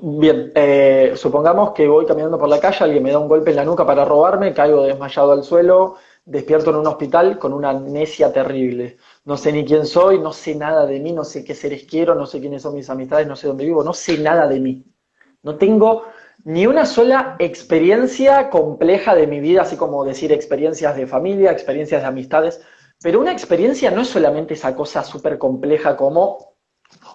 Bien, supongamos que voy caminando por la calle, alguien me da un golpe en la nuca para robarme, caigo desmayado al suelo, despierto en un hospital con una amnesia terrible. No sé ni quién soy, no sé nada de mí, no sé qué seres quiero, no sé quiénes son mis amistades, no sé dónde vivo, no sé nada de mí. No tengo ni una sola experiencia compleja de mi vida, así como decir experiencias de familia, experiencias de amistades, pero una experiencia no es solamente esa cosa súper compleja como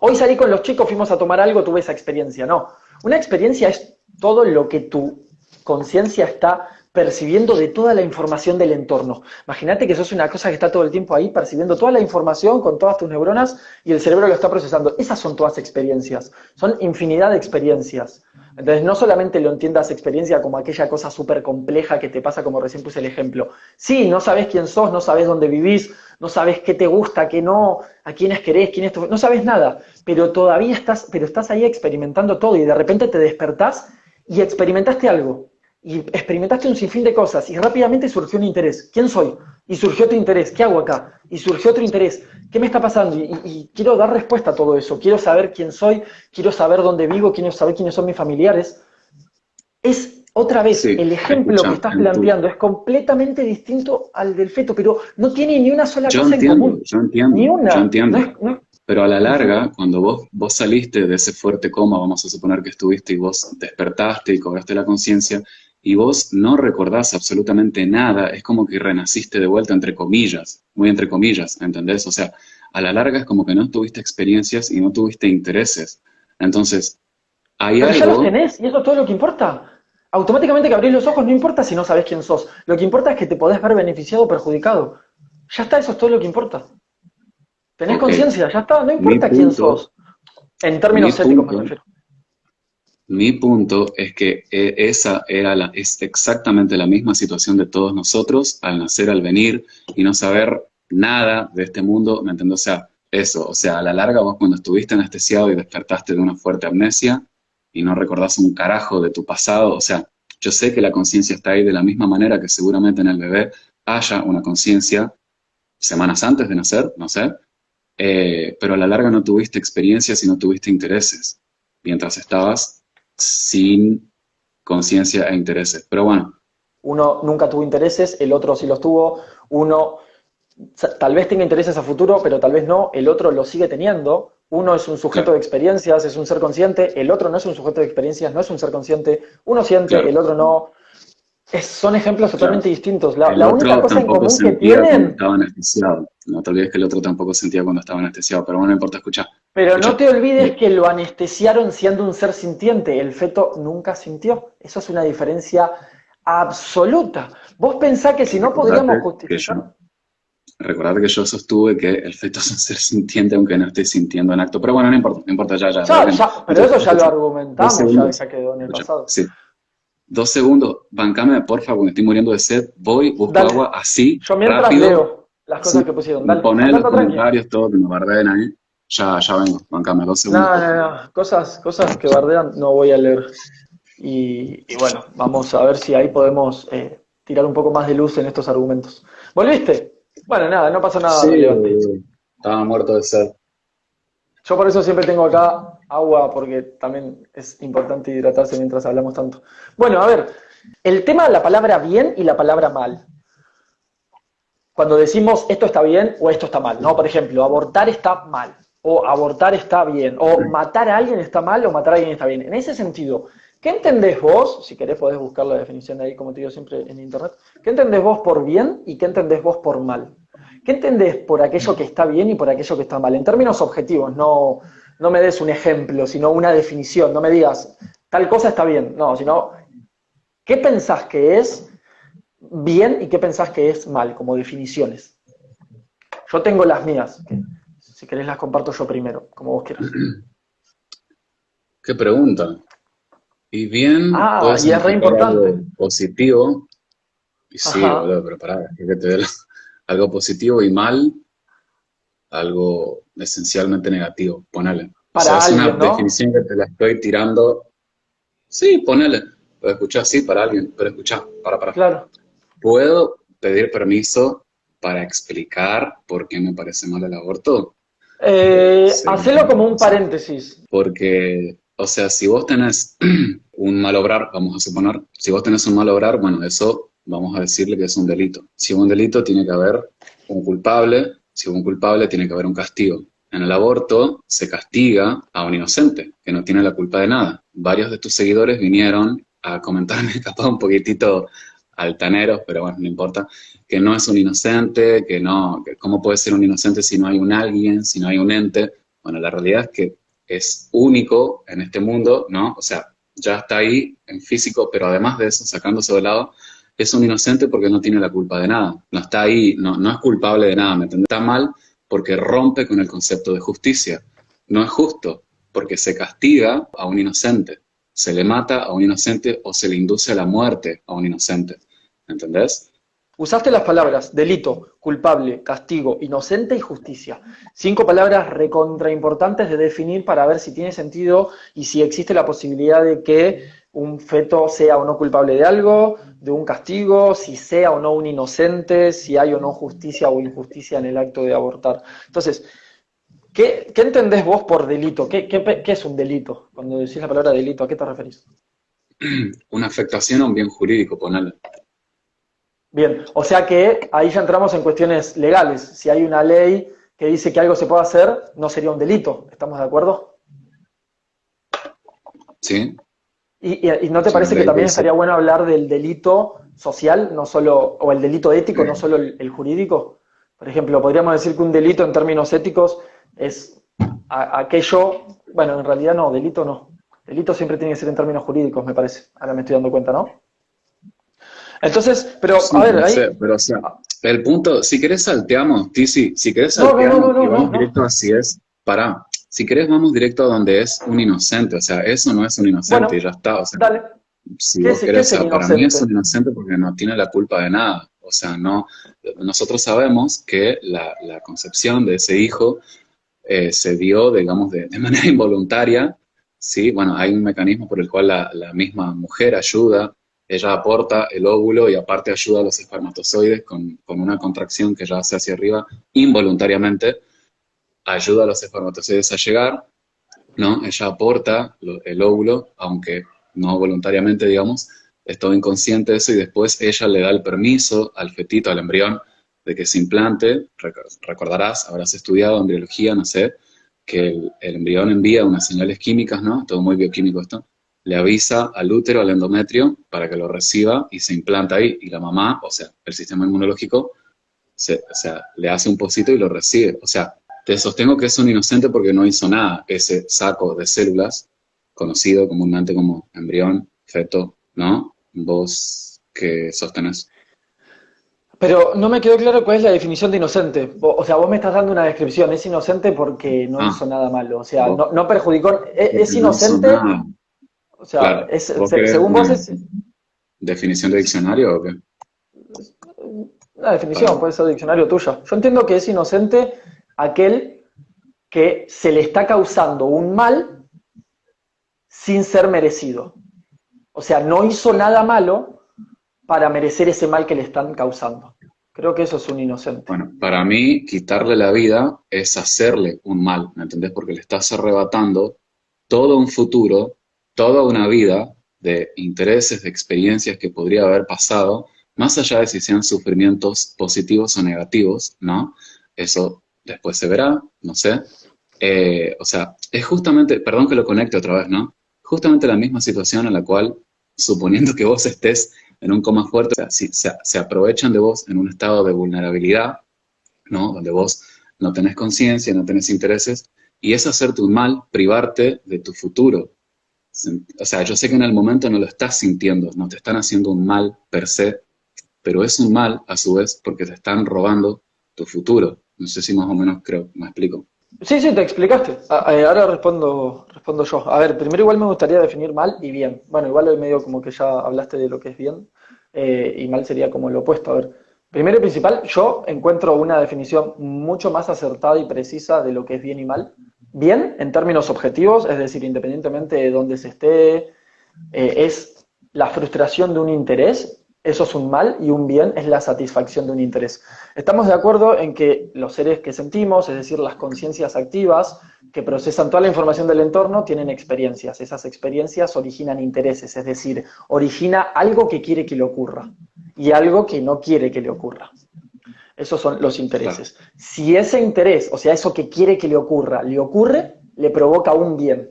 hoy salí con los chicos, fuimos a tomar algo, tuve esa experiencia. No, una experiencia es todo lo que tu conciencia está percibiendo de toda la información del entorno. Imagínate que sos una cosa que está todo el tiempo ahí percibiendo toda la información con todas tus neuronas y el cerebro lo está procesando. Esas son todas experiencias, son infinidad de experiencias. Entonces no solamente lo entiendas experiencia como aquella cosa súper compleja que te pasa, como recién puse el ejemplo. Sí, no sabes quién sos, no sabes dónde vivís, no sabes qué te gusta, qué no, a quiénes querés, quiénes no sabes nada, pero todavía estás ahí experimentando todo y de repente te despertás y experimentaste algo. Y experimentaste un sinfín de cosas y rápidamente surgió un interés. ¿Quién soy? Y surgió otro interés. ¿Qué hago acá? Y surgió otro interés. ¿Qué me está pasando? Y quiero dar respuesta a todo eso. Quiero saber quién soy, quiero saber dónde vivo, quiero saber quiénes son mis familiares. Es otra vez, Sí, el ejemplo que escucha, estás planteando es completamente distinto al del feto, pero no tiene ni una sola yo cosa en entiendo, común. yo entiendo, Ni yo una. entiendo. No es. Pero a la Ujú. larga, cuando vos saliste de ese fuerte coma, vamos a suponer que estuviste y vos despertaste y cobraste la conciencia, y vos no recordás absolutamente nada, es como que renaciste de vuelta, entre comillas, muy entre comillas, ¿entendés? O sea, a la larga es como que no tuviste experiencias y no tuviste intereses. Entonces, hay Pero ya los algo, tenés y eso es todo lo que importa. Automáticamente que abrís los ojos no importa si no sabés quién sos. Lo que importa es que te podés ver beneficiado o perjudicado. Ya está, eso es todo lo que importa. Tenés ok, conciencia, ya está, no mi importa quién punto, sos. En mi términos éticos me punto refiero. Mi punto es que esa es exactamente la misma situación de todos nosotros al nacer, al venir y no saber nada de este mundo, ¿me entiendes? O sea, eso, o sea, a la larga vos cuando estuviste anestesiado y despertaste de una fuerte amnesia y no recordás un carajo de tu pasado, o sea, yo sé que la conciencia está ahí de la misma manera que seguramente en el bebé haya una conciencia semanas antes de nacer, no sé, pero a la larga no tuviste experiencias y no tuviste intereses, mientras estabas sin conciencia e intereses. Pero bueno, Uno nunca tuvo intereses, el otro sí los tuvo. Uno tal vez tenga intereses a futuro, pero tal vez no, el otro lo sigue teniendo. Uno es un sujeto claro, de experiencias, es un ser consciente, el otro no es un sujeto de experiencias, no es un ser consciente. Uno siente, claro, el otro no. Son ejemplos claro. totalmente distintos. La, El la única otro cosa en tampoco común que sentía cuando tienen, estaba anestesiado. No te olvides que el otro tampoco sentía cuando estaba anestesiado, pero bueno, no importa, escucha, pero no escucha. te olvides que lo anestesiaron siendo un ser sintiente. El feto nunca sintió. Eso es una diferencia absoluta. Vos pensás que si no podríamos Recordate que justificar. yo, recordate que yo sostuve que el feto es un ser sintiente aunque no esté sintiendo en acto. Pero bueno, no importa, no importa, ya, Ya, debatiendo. ya, pero Entonces, eso ya lo escucha, dos argumentamos, segundos, ya quedó en el escucha, pasado. sí. 2 segundos, bancame, porfa, porque estoy muriendo de sed. Voy, busco Dale. agua así, Yo mientras rápido. leo las cosas Sí, que pusieron. Dale. poné en Anda, los anda tranqui. comentarios todo, que me barden ahí. Ya vengo, bancame, 2 segundos, No, por no, favor. no. Cosas que bardean no voy a leer. Y bueno, vamos a ver si ahí podemos tirar un poco más de luz en estos argumentos. ¿Volviste? Bueno, nada, no pasó nada Sí, relevante. estaba muerto de sed. Yo por eso siempre tengo acá agua, porque también es importante hidratarse mientras hablamos tanto. Bueno, a ver, el tema de la palabra bien y la palabra mal. Cuando decimos esto está bien o esto está mal, ¿no? Por ejemplo, abortar está mal o abortar está bien, o matar a alguien está mal, o matar a alguien está bien. En ese sentido, ¿qué entendés vos? Si querés podés buscar la definición de ahí, como te digo siempre en internet. ¿Qué entendés vos por bien y qué entendés vos por mal? ¿Qué entendés por aquello que está bien y por aquello que está mal? En términos objetivos, no me des un ejemplo, sino una definición. No me digas, tal cosa está bien. No, sino, ¿qué pensás que es bien y qué pensás que es mal, como definiciones? Yo tengo las mías, que si querés las comparto yo primero, como vos quieras. ¿Qué pregunta? Y bien puede Y es re significar importante. algo positivo, y sí, Ajá. boludo, pero pará, es que te dé algo positivo y mal, algo esencialmente negativo, ponele. O sea, Para es una alguien, ¿no? definición que te la estoy tirando. Sí, ponele. Pero escuchá, sí, para alguien, pero escuchá, para. Claro. ¿Puedo pedir permiso para explicar por qué me parece mal el aborto? Hacelo como O un sea, paréntesis. porque, o sea, si vos tenés un mal obrar, vamos a suponer, si vos tenés un mal obrar, bueno, eso vamos a decirle que es un delito. Si hubo un delito, tiene que haber un culpable, si hubo un culpable, tiene que haber un castigo. En el aborto se castiga a un inocente, que no tiene la culpa de nada. Varios de tus seguidores vinieron a comentarme, capaz un poquitito altaneros, pero bueno, no importa, que no es un inocente, que no, que cómo puede ser un inocente si no hay un alguien, si no hay un ente. Bueno, la realidad es que es único en este mundo, ¿no? O sea, ya está ahí en físico, pero además de eso, sacándose de lado, es un inocente porque no tiene la culpa de nada. No está ahí, no es culpable de nada, ¿me entiendes? Está mal porque rompe con el concepto de justicia. No es justo porque se castiga a un inocente, se le mata a un inocente o se le induce a la muerte a un inocente. ¿Entendés? Usaste las palabras delito, culpable, castigo, inocente y justicia. 5 palabras recontra importantes de definir para ver si tiene sentido y si existe la posibilidad de que un feto sea o no culpable de algo, de un castigo, si sea o no un inocente, si hay o no justicia o injusticia en el acto de abortar. Entonces, ¿qué entendés vos por delito? ¿Qué es un delito? Cuando decís la palabra delito, ¿a qué te referís? Una afectación a un bien jurídico, ponele. Bien, o sea que ahí ya entramos en cuestiones legales. Si hay una ley que dice que algo se puede hacer, no sería un delito. ¿Estamos de acuerdo? ¿Sí? ¿Y no te Si una parece que ley te también dice, estaría bueno hablar del delito social, no solo, o el delito ético, no solo el jurídico? Por ejemplo, podríamos decir que un delito en términos éticos es aquello, bueno, en realidad no, delito no. Delito siempre tiene que ser en términos jurídicos, me parece. Ahora me estoy dando cuenta, ¿no? Entonces, pero a sí, ver, no sé, ahí... pero o sea, el punto, si querés salteamos, Tizi, si querés No, no, no, no, salteamos y no, no, vamos no. directo a si es, para, si querés vamos directo a donde es un inocente, o sea, eso no es un inocente y Bueno, ya está, o sea, dale. si ¿Qué vos es, qué querés, o es el sea, para mí es inocente? un inocente porque no tiene la culpa de nada, o sea, no, nosotros sabemos que la concepción de ese hijo se dio, digamos, de manera involuntaria, ¿sí? Bueno, hay un mecanismo por el cual la misma mujer ayuda, ella aporta el óvulo y aparte ayuda a los espermatozoides con una contracción que ella hace hacia arriba involuntariamente, ayuda a los espermatozoides a llegar, ¿no? Ella aporta el óvulo, aunque no voluntariamente, digamos, es todo inconsciente eso y después ella le da el permiso al fetito, al embrión, de que se implante. Recordarás, habrás estudiado embriología, no sé, que el embrión envía unas señales químicas, ¿no? Todo muy bioquímico esto. Le avisa al útero, al endometrio, para que lo reciba y se implanta ahí. Y la mamá, o sea, el sistema inmunológico, o sea, le hace un pocito y lo recibe. O sea, te sostengo que es un inocente porque no hizo nada. Ese saco de células, conocido comúnmente como embrión, feto, ¿no? Vos que sostenés. Pero no me quedó claro cuál es la definición de inocente. O sea, vos me estás dando una descripción. Es inocente porque no Ah, hizo nada malo. O sea, vos, no perjudicó. Es porque no hizo inocente. nada. O sea, Claro. ¿Vos querés según vos una es definición de diccionario o qué? una Para. definición, puede ser diccionario tuyo. Yo entiendo que es inocente aquel que se le está causando un mal sin ser merecido. O sea, no hizo nada malo para merecer ese mal que le están causando. Creo que eso es un inocente. Bueno, para mí, quitarle la vida es hacerle un mal, ¿me entendés? Porque le estás arrebatando todo un futuro, toda una vida de intereses, de experiencias que podría haber pasado, más allá de si sean sufrimientos positivos o negativos, ¿no? Eso después se verá, no sé, O sea, es justamente, perdón que lo conecte otra vez, ¿no? Justamente la misma situación en la cual, suponiendo que vos estés en un coma fuerte, o sea, si se aprovechan de vos en un estado de vulnerabilidad, ¿no? Donde vos no tenés conciencia, no tenés intereses, y es hacerte un mal, privarte de tu futuro. O sea, yo sé que en el momento no lo estás sintiendo, no te están haciendo un mal per se, pero es un mal a su vez porque te están robando tu futuro. No sé si más o menos creo, me explico. Sí, sí, te explicaste. Ahora respondo yo. A ver, primero igual me gustaría definir mal y bien. Bueno, igual hoy medio como que ya hablaste de lo que es bien, y mal sería como lo opuesto. A ver, primero y principal, yo encuentro una definición mucho más acertada y precisa de lo que es bien y mal. Bien, en términos objetivos, es decir, independientemente de dónde se esté, es la frustración de un interés, eso es un mal, y un bien es la satisfacción de un interés. Estamos de acuerdo en que los seres que sentimos, es decir, las conciencias activas, que procesan toda la información del entorno, tienen experiencias. Esas experiencias originan intereses, es decir, origina algo que quiere que le ocurra y algo que no quiere que le ocurra. Esos son los Claro, intereses. Si ese interés, o sea, eso que quiere que le ocurre, le provoca un bien.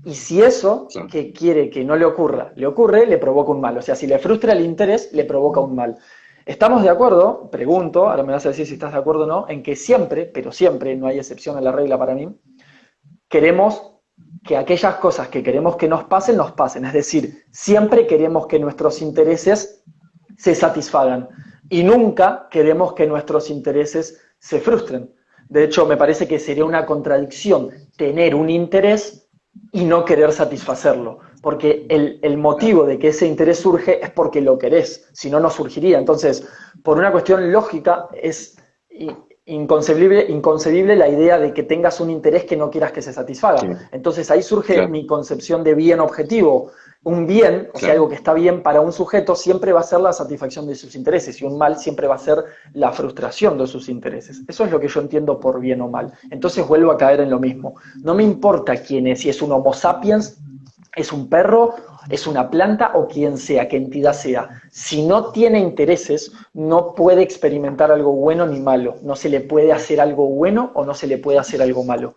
Y si eso claro. que quiere que no le ocurra, le ocurre, le provoca un mal. O sea, si le frustra el interés, le provoca un mal. ¿Estamos de acuerdo? Pregunto, ahora me vas a decir si estás de acuerdo o no, en que siempre, pero siempre, no hay excepción a la regla para mí, queremos que aquellas cosas que queremos que nos pasen, nos pasen. Es decir, siempre queremos que nuestros intereses se satisfagan y nunca queremos que nuestros intereses se frustren. De hecho, me parece que sería una contradicción tener un interés y no querer satisfacerlo, porque el Claro. motivo de que ese interés surge es porque lo querés, si no, no surgiría. Entonces, por una cuestión lógica, es inconcebible la idea de que tengas un interés que no quieras que se satisfaga. Claro, Entonces ahí surge claro, mi concepción de bien objetivo. Un bien, o sea, claro. algo que está bien para un sujeto, siempre va a ser la satisfacción de sus intereses, y un mal siempre va a ser la frustración de sus intereses. Eso es lo que yo entiendo por bien o mal. Entonces vuelvo a caer en lo mismo. No me importa quién es, si es un Homo sapiens, es un perro, es una planta o quien sea, qué entidad sea. Si no tiene intereses, no puede experimentar algo bueno ni malo. No se le puede hacer algo bueno o no se le puede hacer algo malo.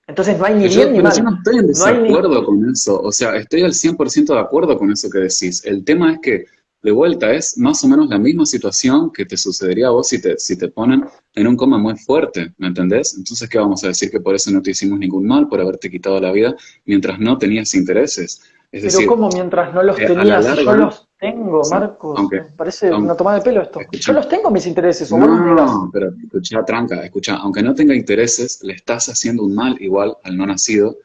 Entonces no hay ni bien ni Pero yo no mal. estoy en No hay ni... desacuerdo con eso, o sea, estoy al 100% de acuerdo con eso que decís. El tema es que, de vuelta, es más o menos la misma situación que te sucedería a vos si te ponen en un coma muy fuerte, ¿me entendés? Entonces, ¿qué vamos a decir? Que por eso no te hicimos ningún mal, por haberte quitado la vida, mientras no tenías intereses. Es Pero decir, ¿cómo mientras no los a la tenía? Si yo larga, los o tengo, sea, Marcos, me aunque, parece una aunque toma de pelo esto. Yo escucha, los tengo mis intereses, o vos los negás. no, pero escucha, tranca, escucha, aunque no tenga intereses, le estás haciendo un mal igual al no nacido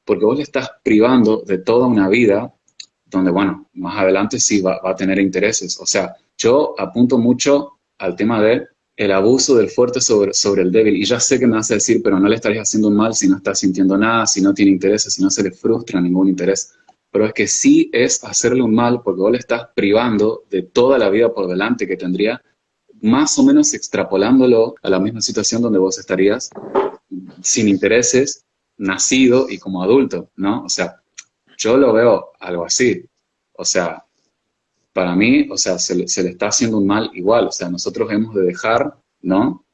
porque vos le estás privando de toda una vida donde, bueno, más adelante sí va a tener intereses. O sea, yo apunto mucho al tema de el abuso del fuerte sobre el débil. Y ya sé que me vas a decir, pero no le estarías haciendo un mal si no está sintiendo nada, si no tiene intereses, si no se le frustra ningún interés. Pero es que sí es hacerle un mal porque vos le estás privando de toda la vida por delante que tendría, más o menos extrapolándolo a la misma situación donde vos estarías sin intereses, nacido y como adulto, ¿no? O sea, yo lo veo algo así. O sea, para mí, o sea, se le está haciendo un mal igual. O sea, nosotros hemos de dejar, ¿no?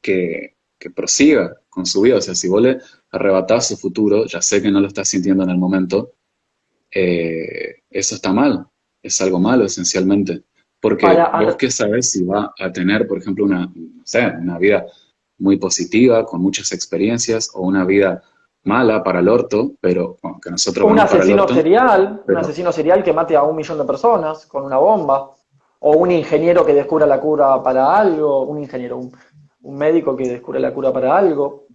Que prosiga con su vida. O sea, si vos le arrebatás su futuro, ya sé que no lo estás sintiendo en el momento, eso está mal. Es algo malo, esencialmente. Porque vos Para, qué sabés si va a tener, por ejemplo, no sé, una vida muy positiva, con muchas experiencias, o una vida mala para el orto, pero bueno, que nosotros vemos para el orto, un pero asesino serial que mate a 1 millón de personas con una bomba, o un ingeniero que descubra la cura para algo, un médico que descubra la cura para algo,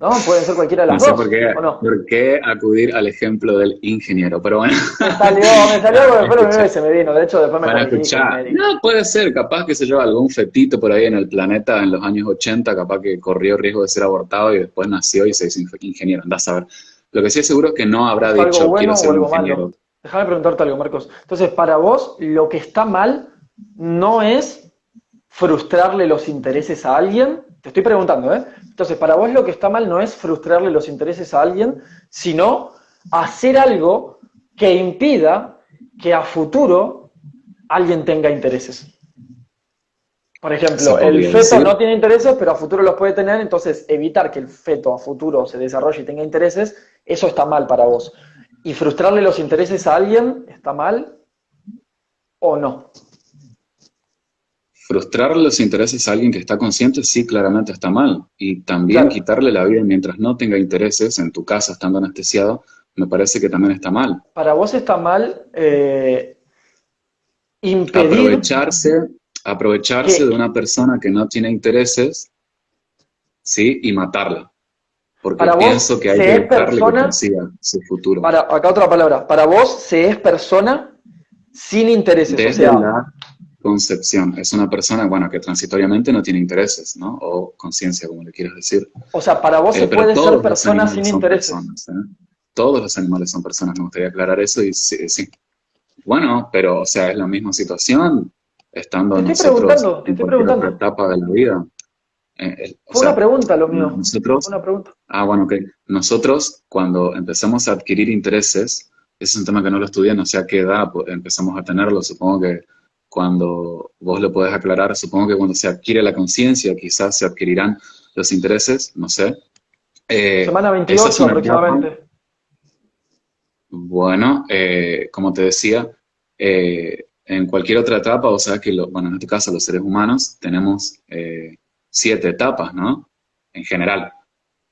¿no? Pueden ser cualquiera de no las sé por dos, qué, ¿o no? por qué acudir al ejemplo del ingeniero, pero bueno, Me salió nada, algo después de escucha, se me vino, de hecho después me para corregí que es escuchar, médico. no puede ser, capaz que se lleva algún fetito por ahí en el planeta en los años 80, capaz que corrió riesgo de ser abortado y después nació y se hizo ingeniero, andás a ver. Lo que sí es seguro es que no habrá ¿Hizo algo dicho quiero bueno o ser algo ingeniero. malo? Déjame preguntarte algo, Marcos. Entonces, para vos, lo que está mal no es frustrarle los intereses a alguien. Te estoy preguntando, ¿eh? Entonces, para vos lo que está mal no es frustrarle los intereses a alguien, sino hacer algo que impida que a futuro alguien tenga intereses. Por se ejemplo, el podría feto decir. no tiene intereses, pero a futuro los puede tener, entonces evitar que el feto a futuro se desarrolle y tenga intereses, eso está mal para vos. ¿Y frustrarle los intereses a alguien está mal o no? Frustrar los intereses a alguien que está consciente, sí, claramente está mal. Y también Claro, quitarle la vida mientras no tenga intereses, en tu casa estando anestesiado, me parece que también está mal. para vos está mal impedir Aprovecharse, aprovecharse de que, una persona que no tiene intereses, sí, y matarla. Porque para vos pienso que hay que se es dejarle que persona, consiga su futuro. acá otra palabra, para vos se es persona sin intereses, o Desde sea, la concepción. Es una persona, bueno, que transitoriamente no tiene intereses, ¿no? O conciencia, como le quieras decir. para vos se Pero puede ser todos los persona sin animales son intereses. personas, ¿eh? Todos los animales son personas, me gustaría aclarar eso. Y sí, sí. Bueno, pero, o sea, es la misma situación estando nosotros Te en estoy cualquier otra preguntando. etapa de la vida. O Fue una sea, pregunta lo mío, fue nosotros, una pregunta. bueno, ok, nosotros cuando empezamos a adquirir intereses, ese es un tema que no lo estudié, no sé a qué edad empezamos a tenerlo, supongo que cuando vos lo podés aclarar, supongo que cuando se adquiere la conciencia quizás se adquirirán los intereses, no sé. Semana Esa es 28 una etapa, aproximadamente. bueno, como te decía, en cualquier otra etapa, o sea que, bueno, en este caso los seres humanos tenemos 7 etapas, ¿no? En general.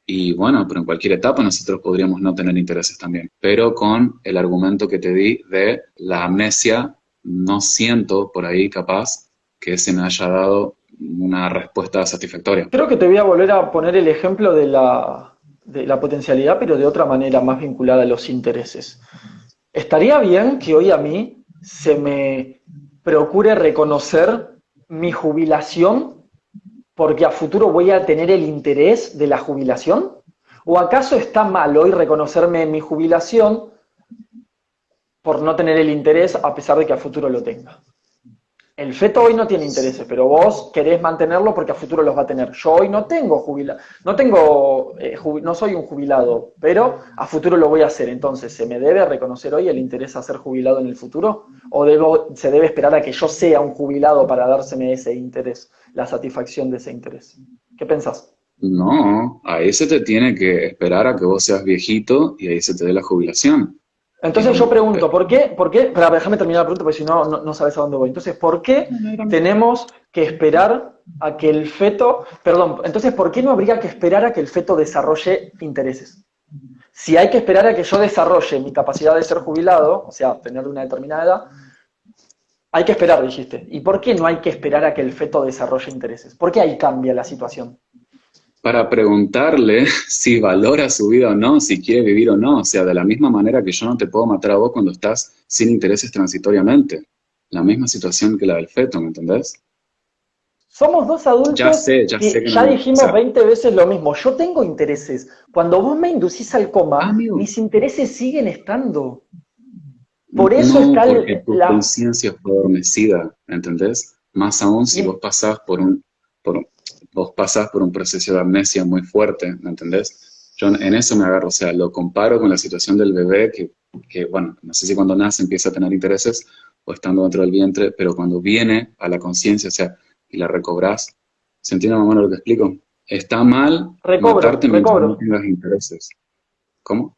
Y bueno, pero en cualquier etapa nosotros podríamos no tener intereses también. Pero con el argumento que te di de la amnesia, no siento por ahí capaz que se me haya dado una respuesta satisfactoria. Creo que te voy a volver a poner el ejemplo de la potencialidad, pero de otra manera más vinculada a los intereses. Estaría bien que hoy a mí se me procure reconocer mi jubilación porque a futuro voy a tener el interés de la jubilación. ¿O acaso está mal hoy reconocerme mi jubilación por no tener el interés a pesar de que a futuro lo tenga? El feto hoy no tiene intereses, pero vos querés mantenerlo porque a futuro los va a tener. Yo hoy no tengo no soy un jubilado, pero a futuro lo voy a hacer. Entonces, ¿se me debe reconocer hoy el interés a ser jubilado en el futuro? ¿O se debe esperar a que yo sea un jubilado para dárseme ese interés, la satisfacción de ese interés? ¿Qué pensás? No, ahí se te tiene que esperar a que vos seas viejito y ahí se te dé la jubilación. Entonces yo Digamos, pregunto, ¿por qué? Espera, déjame terminar la pregunta porque si no, no sabes a dónde voy. Entonces, ¿por qué tenemos que esperar a que el feto, perdón, entonces, ¿por qué no habría que esperar a que el feto desarrolle intereses? Si hay que esperar a que yo desarrolle mi capacidad de ser jubilado, o sea, tener una determinada edad, hay que esperar, dijiste. ¿Y por qué no hay que esperar a que el feto desarrolle intereses? ¿Por qué ahí cambia la situación? para preguntarle si valora su vida o no, si quiere vivir o no. O sea, de la misma manera que yo no te puedo matar a vos cuando estás sin intereses transitoriamente. La misma situación que la del feto, ¿me entendés? Somos dos adultos Ya sé que que no ya me... O dijimos sea, 20 veces lo mismo. Yo tengo intereses. Cuando vos me inducís al coma, amigo, mis intereses siguen estando. Por eso no está porque tu la... conciencia fue adormecida, ¿entendés? Más aún si y- vos pasás por un- vos pasás por un proceso de amnesia muy fuerte, ¿me entendés? Yo en eso me agarro, o sea, lo comparo con la situación del bebé bueno, no sé si cuando nace empieza a tener intereses o estando dentro del vientre, pero cuando viene a la conciencia, o sea, y la recobras, ¿se entiende más o menos lo que explico? Está mal matarte mientras recobro. no tengas intereses. ¿Cómo?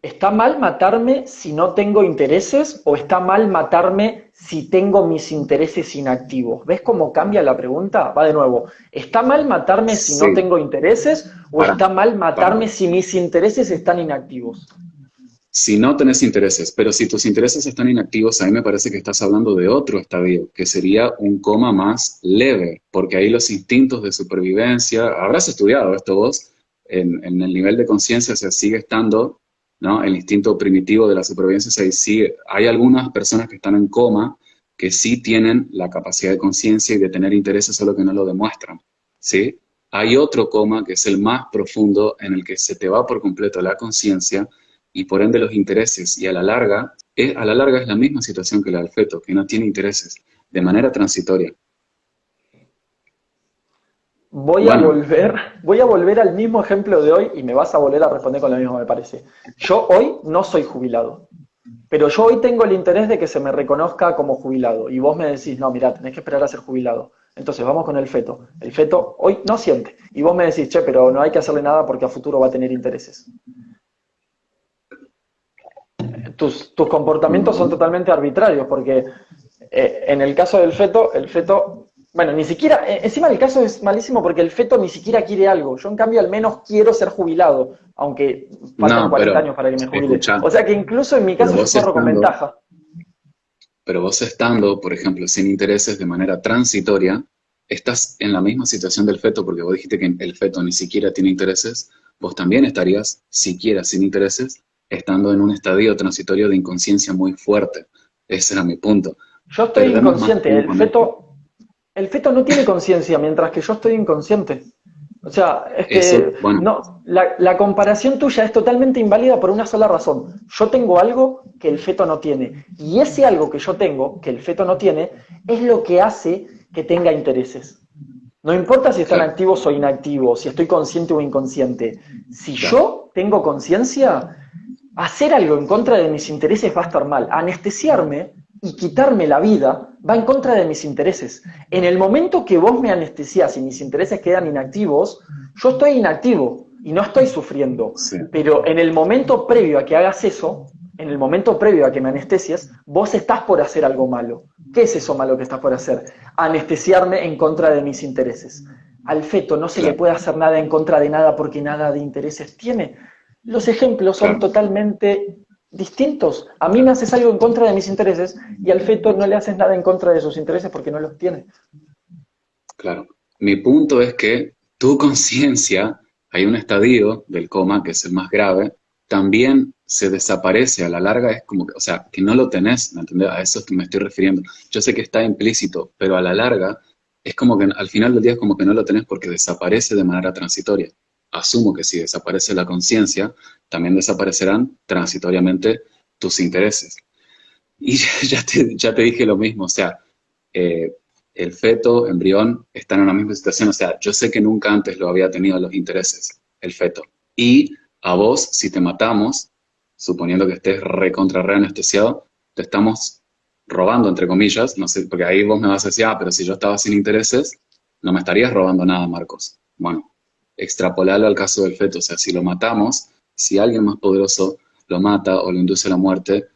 ¿Está mal matarme si no tengo intereses o está mal matarme si tengo mis intereses inactivos? ¿Ves cómo cambia la pregunta? Va de nuevo. ¿Está mal matarme si no Sí, tengo intereses o para, está mal para. matarme si mis intereses están inactivos? Si no tenés intereses, pero si tus intereses están inactivos, ahí me parece que estás hablando de otro estadio, que sería un coma más leve, porque ahí los instintos de supervivencia, habrás estudiado esto vos, en el nivel de conciencia, o sea, sigue estando, ¿no? El instinto primitivo de la supervivencia, o sea, ahí sigue. Hay algunas personas que están en coma que sí tienen la capacidad de conciencia y de tener intereses, solo que no lo demuestran, ¿sí? Hay otro coma que es el más profundo, en el que se te va por completo la conciencia y por ende los intereses, y a la larga es la misma situación que la del feto, que no tiene intereses, de manera transitoria. Bueno, Voy a volver al mismo ejemplo de hoy y me vas a volver a responder con lo mismo, me parece. Yo hoy no soy jubilado, pero yo hoy tengo el interés de que se me reconozca como jubilado. Y vos me decís, no, mira, tenés que esperar a ser jubilado. Entonces vamos con el feto. El feto hoy no siente. Y vos me decís, che, pero no hay que hacerle nada porque a futuro va a tener intereses. Tus comportamientos son Ujú. totalmente arbitrarios porque en el feto, bueno, ni siquiera, encima el caso es malísimo porque el feto ni siquiera quiere algo. Yo en cambio al menos quiero ser jubilado, aunque faltan No, 40 pero años para que me jubile. escucha, O sea que incluso en mi pero caso yo vos corro con estando, ventaja. pero vos estando, por ejemplo, sin intereses de manera transitoria, estás en la misma situación del feto, porque vos dijiste que el feto ni siquiera tiene intereses, vos también estarías, siquiera sin intereses, estando en un estadio transitorio de inconsciencia muy fuerte. Ese era mi punto. Yo estoy Pero vemos más inconsciente, cómo con esto. el feto no tiene conciencia mientras que yo estoy inconsciente. O sea, es Eso, que bueno, no, la comparación tuya es totalmente inválida por una sola razón. Yo tengo algo que el feto no tiene. Y ese algo que yo tengo, que el feto no tiene, es lo que hace que tenga intereses. No importa si están claro, activos o inactivos, si estoy consciente o inconsciente. Si claro, yo tengo conciencia, hacer algo en contra de mis intereses va a estar mal. Anestesiarme y quitarme la vida va en contra de mis intereses. En el momento que vos me anestesias y mis intereses quedan inactivos, yo estoy inactivo y no estoy sufriendo. sí, Pero en el momento previo a que hagas eso, en el momento previo a que me anestesias, vos estás por hacer algo malo. ¿Qué es eso malo que estás por hacer? Anestesiarme en contra de mis intereses. Al feto no se le claro, puede hacer nada en contra de nada porque nada de intereses tiene. Los ejemplos son claro, totalmente distintos. A mí me claro, haces algo en contra de mis intereses y al feto no le haces nada en contra de sus intereses porque no los tiene. claro. Mi punto es que tu conciencia, hay un estadio del coma que es el más grave, también se desaparece a la larga, es como que, o sea, que no lo tenés, ¿me entendés? A eso es que me estoy refiriendo. Yo sé que está implícito, pero a la larga es como que al final del día es como que no lo tenés porque desaparece de manera transitoria. Asumo que si desaparece la conciencia, también desaparecerán transitoriamente tus intereses. Y ya te dije lo mismo, o sea, eh, el feto, embrión, están en la misma situación, o sea, yo sé que nunca antes lo había tenido los intereses, el feto. Y a vos, si te matamos, suponiendo que estés recontra re anestesiado, te estamos robando, entre comillas, no sé, porque ahí vos me vas a decir, ah, pero si yo estaba sin intereses, no me estarías robando nada, Marcos. Bueno, extrapolalo al caso del feto, o sea, si lo matamos, si alguien más poderoso lo mata o lo induce a la muerte,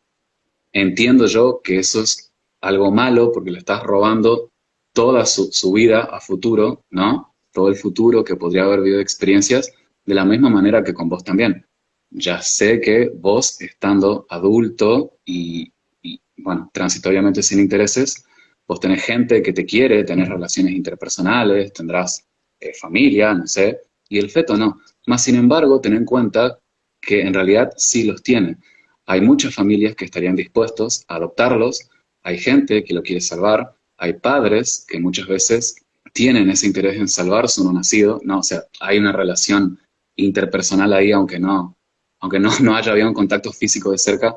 entiendo yo que eso es algo malo porque le estás robando toda su vida a futuro, ¿no? Todo el futuro que podría haber vivido experiencias, de la misma manera que con vos también. Ya sé que vos, estando adulto y, bueno, transitoriamente sin intereses, vos tenés gente que te quiere, tenés relaciones interpersonales, tendrás familia, no sé, y el feto no. Más sin embargo, ten en cuenta que en realidad sí los tiene. Hay muchas familias que estarían dispuestos a adoptarlos, hay gente que lo quiere salvar, hay padres que muchas veces tienen ese interés en salvar su no nacido, no, o sea, hay una relación interpersonal ahí, aunque no, no haya habido un contacto físico de cerca,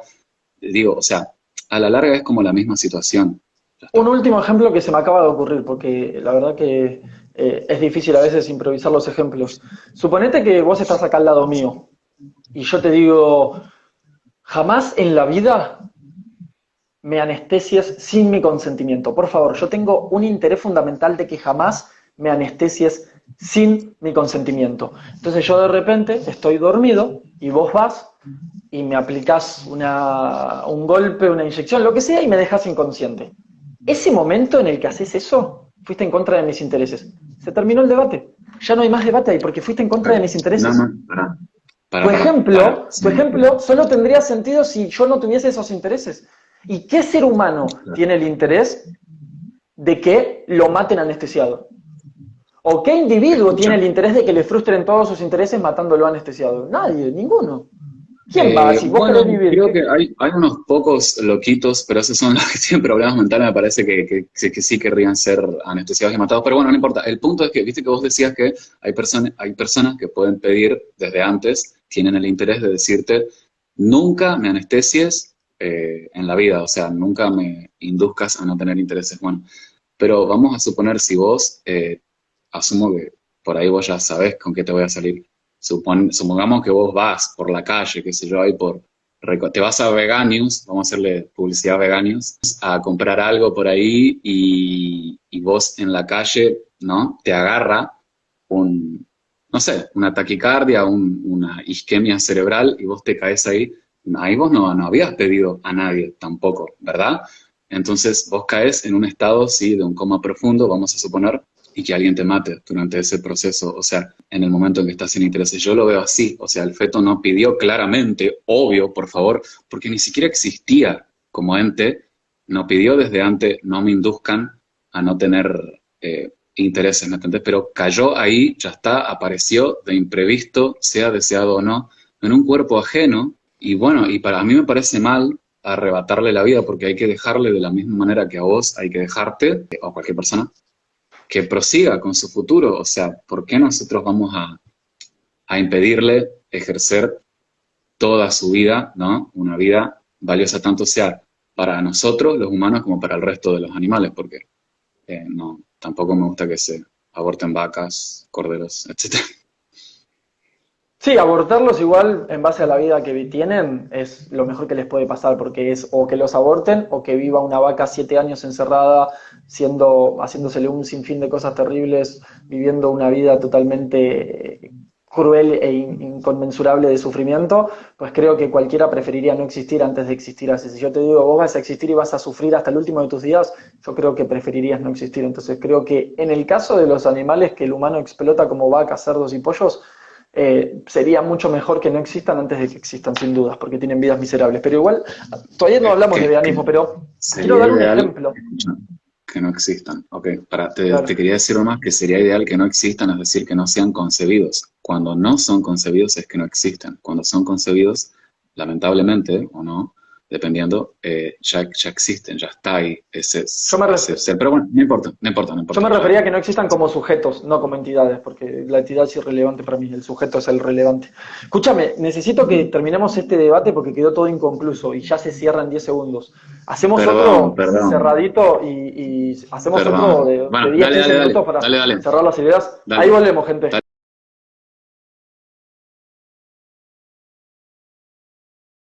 digo, o sea, a la larga es como la misma situación. Ya Un está. último ejemplo que se me acaba de ocurrir, porque la verdad que es difícil a veces improvisar los ejemplos. Suponete que vos estás acá al lado mío y yo te digo, jamás en la vida me anestesies sin mi consentimiento. Por favor, yo tengo un interés fundamental de que jamás me anestesies sin mi consentimiento. Entonces yo de repente estoy dormido y vos vas y me aplicás un golpe, una inyección, lo que sea, y me dejas inconsciente. Ese momento en el que haces eso, fuiste en contra de mis intereses. Se terminó el debate. Ya no hay más debate ahí porque fuiste en contra de Pero, mis no, intereses. no, para, Tu sí, ejemplo solo tendría sentido si yo no tuviese esos intereses. ¿Y qué ser humano claro. tiene el interés de que lo maten anestesiado? ¿O qué individuo tiene Escucha. el interés de que le frustren todos sus intereses matándolo anestesiado? Nadie, ninguno. ¿Quién va? Si vos Bueno, querés vivir, creo que ¿qué? hay unos pocos loquitos, pero esos son los que tienen problemas mentales, me parece que sí querrían ser anestesiados y matados, pero bueno, no importa. El punto es que, viste que vos decías que hay personas que pueden pedir desde antes, tienen el interés de decirte, nunca me anestesies en la vida, o sea, nunca me induzcas a no tener intereses. Bueno, pero vamos a suponer si vos, asumo que por ahí vos ya sabés con qué te voy a salir. Supongamos que vos vas por la calle, qué sé yo, ahí por Te vas a Veganius, vamos a hacerle publicidad a Veganius, a comprar algo por ahí y vos en la calle, ¿no? Te agarra no sé, una taquicardia, una isquemia cerebral y vos te caes ahí. Ahí vos no habías pedido a nadie tampoco, ¿verdad? Entonces vos caes en un estado, sí, de un coma profundo, vamos a suponer, y que alguien te mate durante ese proceso, o sea, en el momento en que estás sin intereses. Yo lo veo así, o sea, el feto no pidió claramente, obvio, por favor, porque ni siquiera existía como ente, no pidió desde antes, no me induzcan a no tener intereses, ¿me entendés? Pero cayó ahí, ya está, apareció de imprevisto, sea deseado o no, en un cuerpo ajeno, y bueno, y para mí me parece mal arrebatarle la vida, porque hay que dejarle de la misma manera que a vos hay que dejarte, o a cualquier persona, que prosiga con su futuro. O sea, ¿por qué nosotros vamos a impedirle ejercer toda su vida, ¿no? Una vida valiosa tanto sea para nosotros, los humanos, como para el resto de los animales, porque no, tampoco me gusta que se aborten vacas, corderos, etcétera. Sí, abortarlos igual en base a la vida que tienen es lo mejor que les puede pasar, porque es o que los aborten o que viva una vaca 7 años encerrada, haciéndosele un sinfín de cosas terribles, viviendo una vida totalmente cruel e inconmensurable de sufrimiento, pues creo que cualquiera preferiría no existir antes de existir así. Si yo te digo, vos vas a existir y vas a sufrir hasta el último de tus días, yo creo que preferirías no existir. Entonces creo que en el caso de los animales que el humano explota como vacas, cerdos y pollos, sería mucho mejor que no existan antes de que existan, sin dudas, porque tienen vidas miserables. Pero igual, todavía no hablamos de veganismo, pero quiero Sería dar un ideal, ejemplo. escucha, que no existan. Ok, te Claro. quería decir más que sería ideal que no existan, es decir, que no sean concebidos. Cuando no son concebidos es que no existen. Cuando son concebidos, lamentablemente, o no, dependiendo, ya existen, ya está ahí Yo me, ese ser. Pero bueno, no importa, no importa, no Yo importa. me Ya, refería a que no existan como sujetos, no como entidades, porque la entidad es irrelevante para mí, el sujeto es el relevante. Escúchame, necesito que terminemos este debate porque quedó todo inconcluso y ya se cierra en 10 segundos. Hacemos perdón, otro perdón, cerradito y hacemos otro perdón. de Bueno, 10, dale, 15 dale, dale, minutos para dale, dale, cerrar las ideas. Ahí dale. volvemos, gente.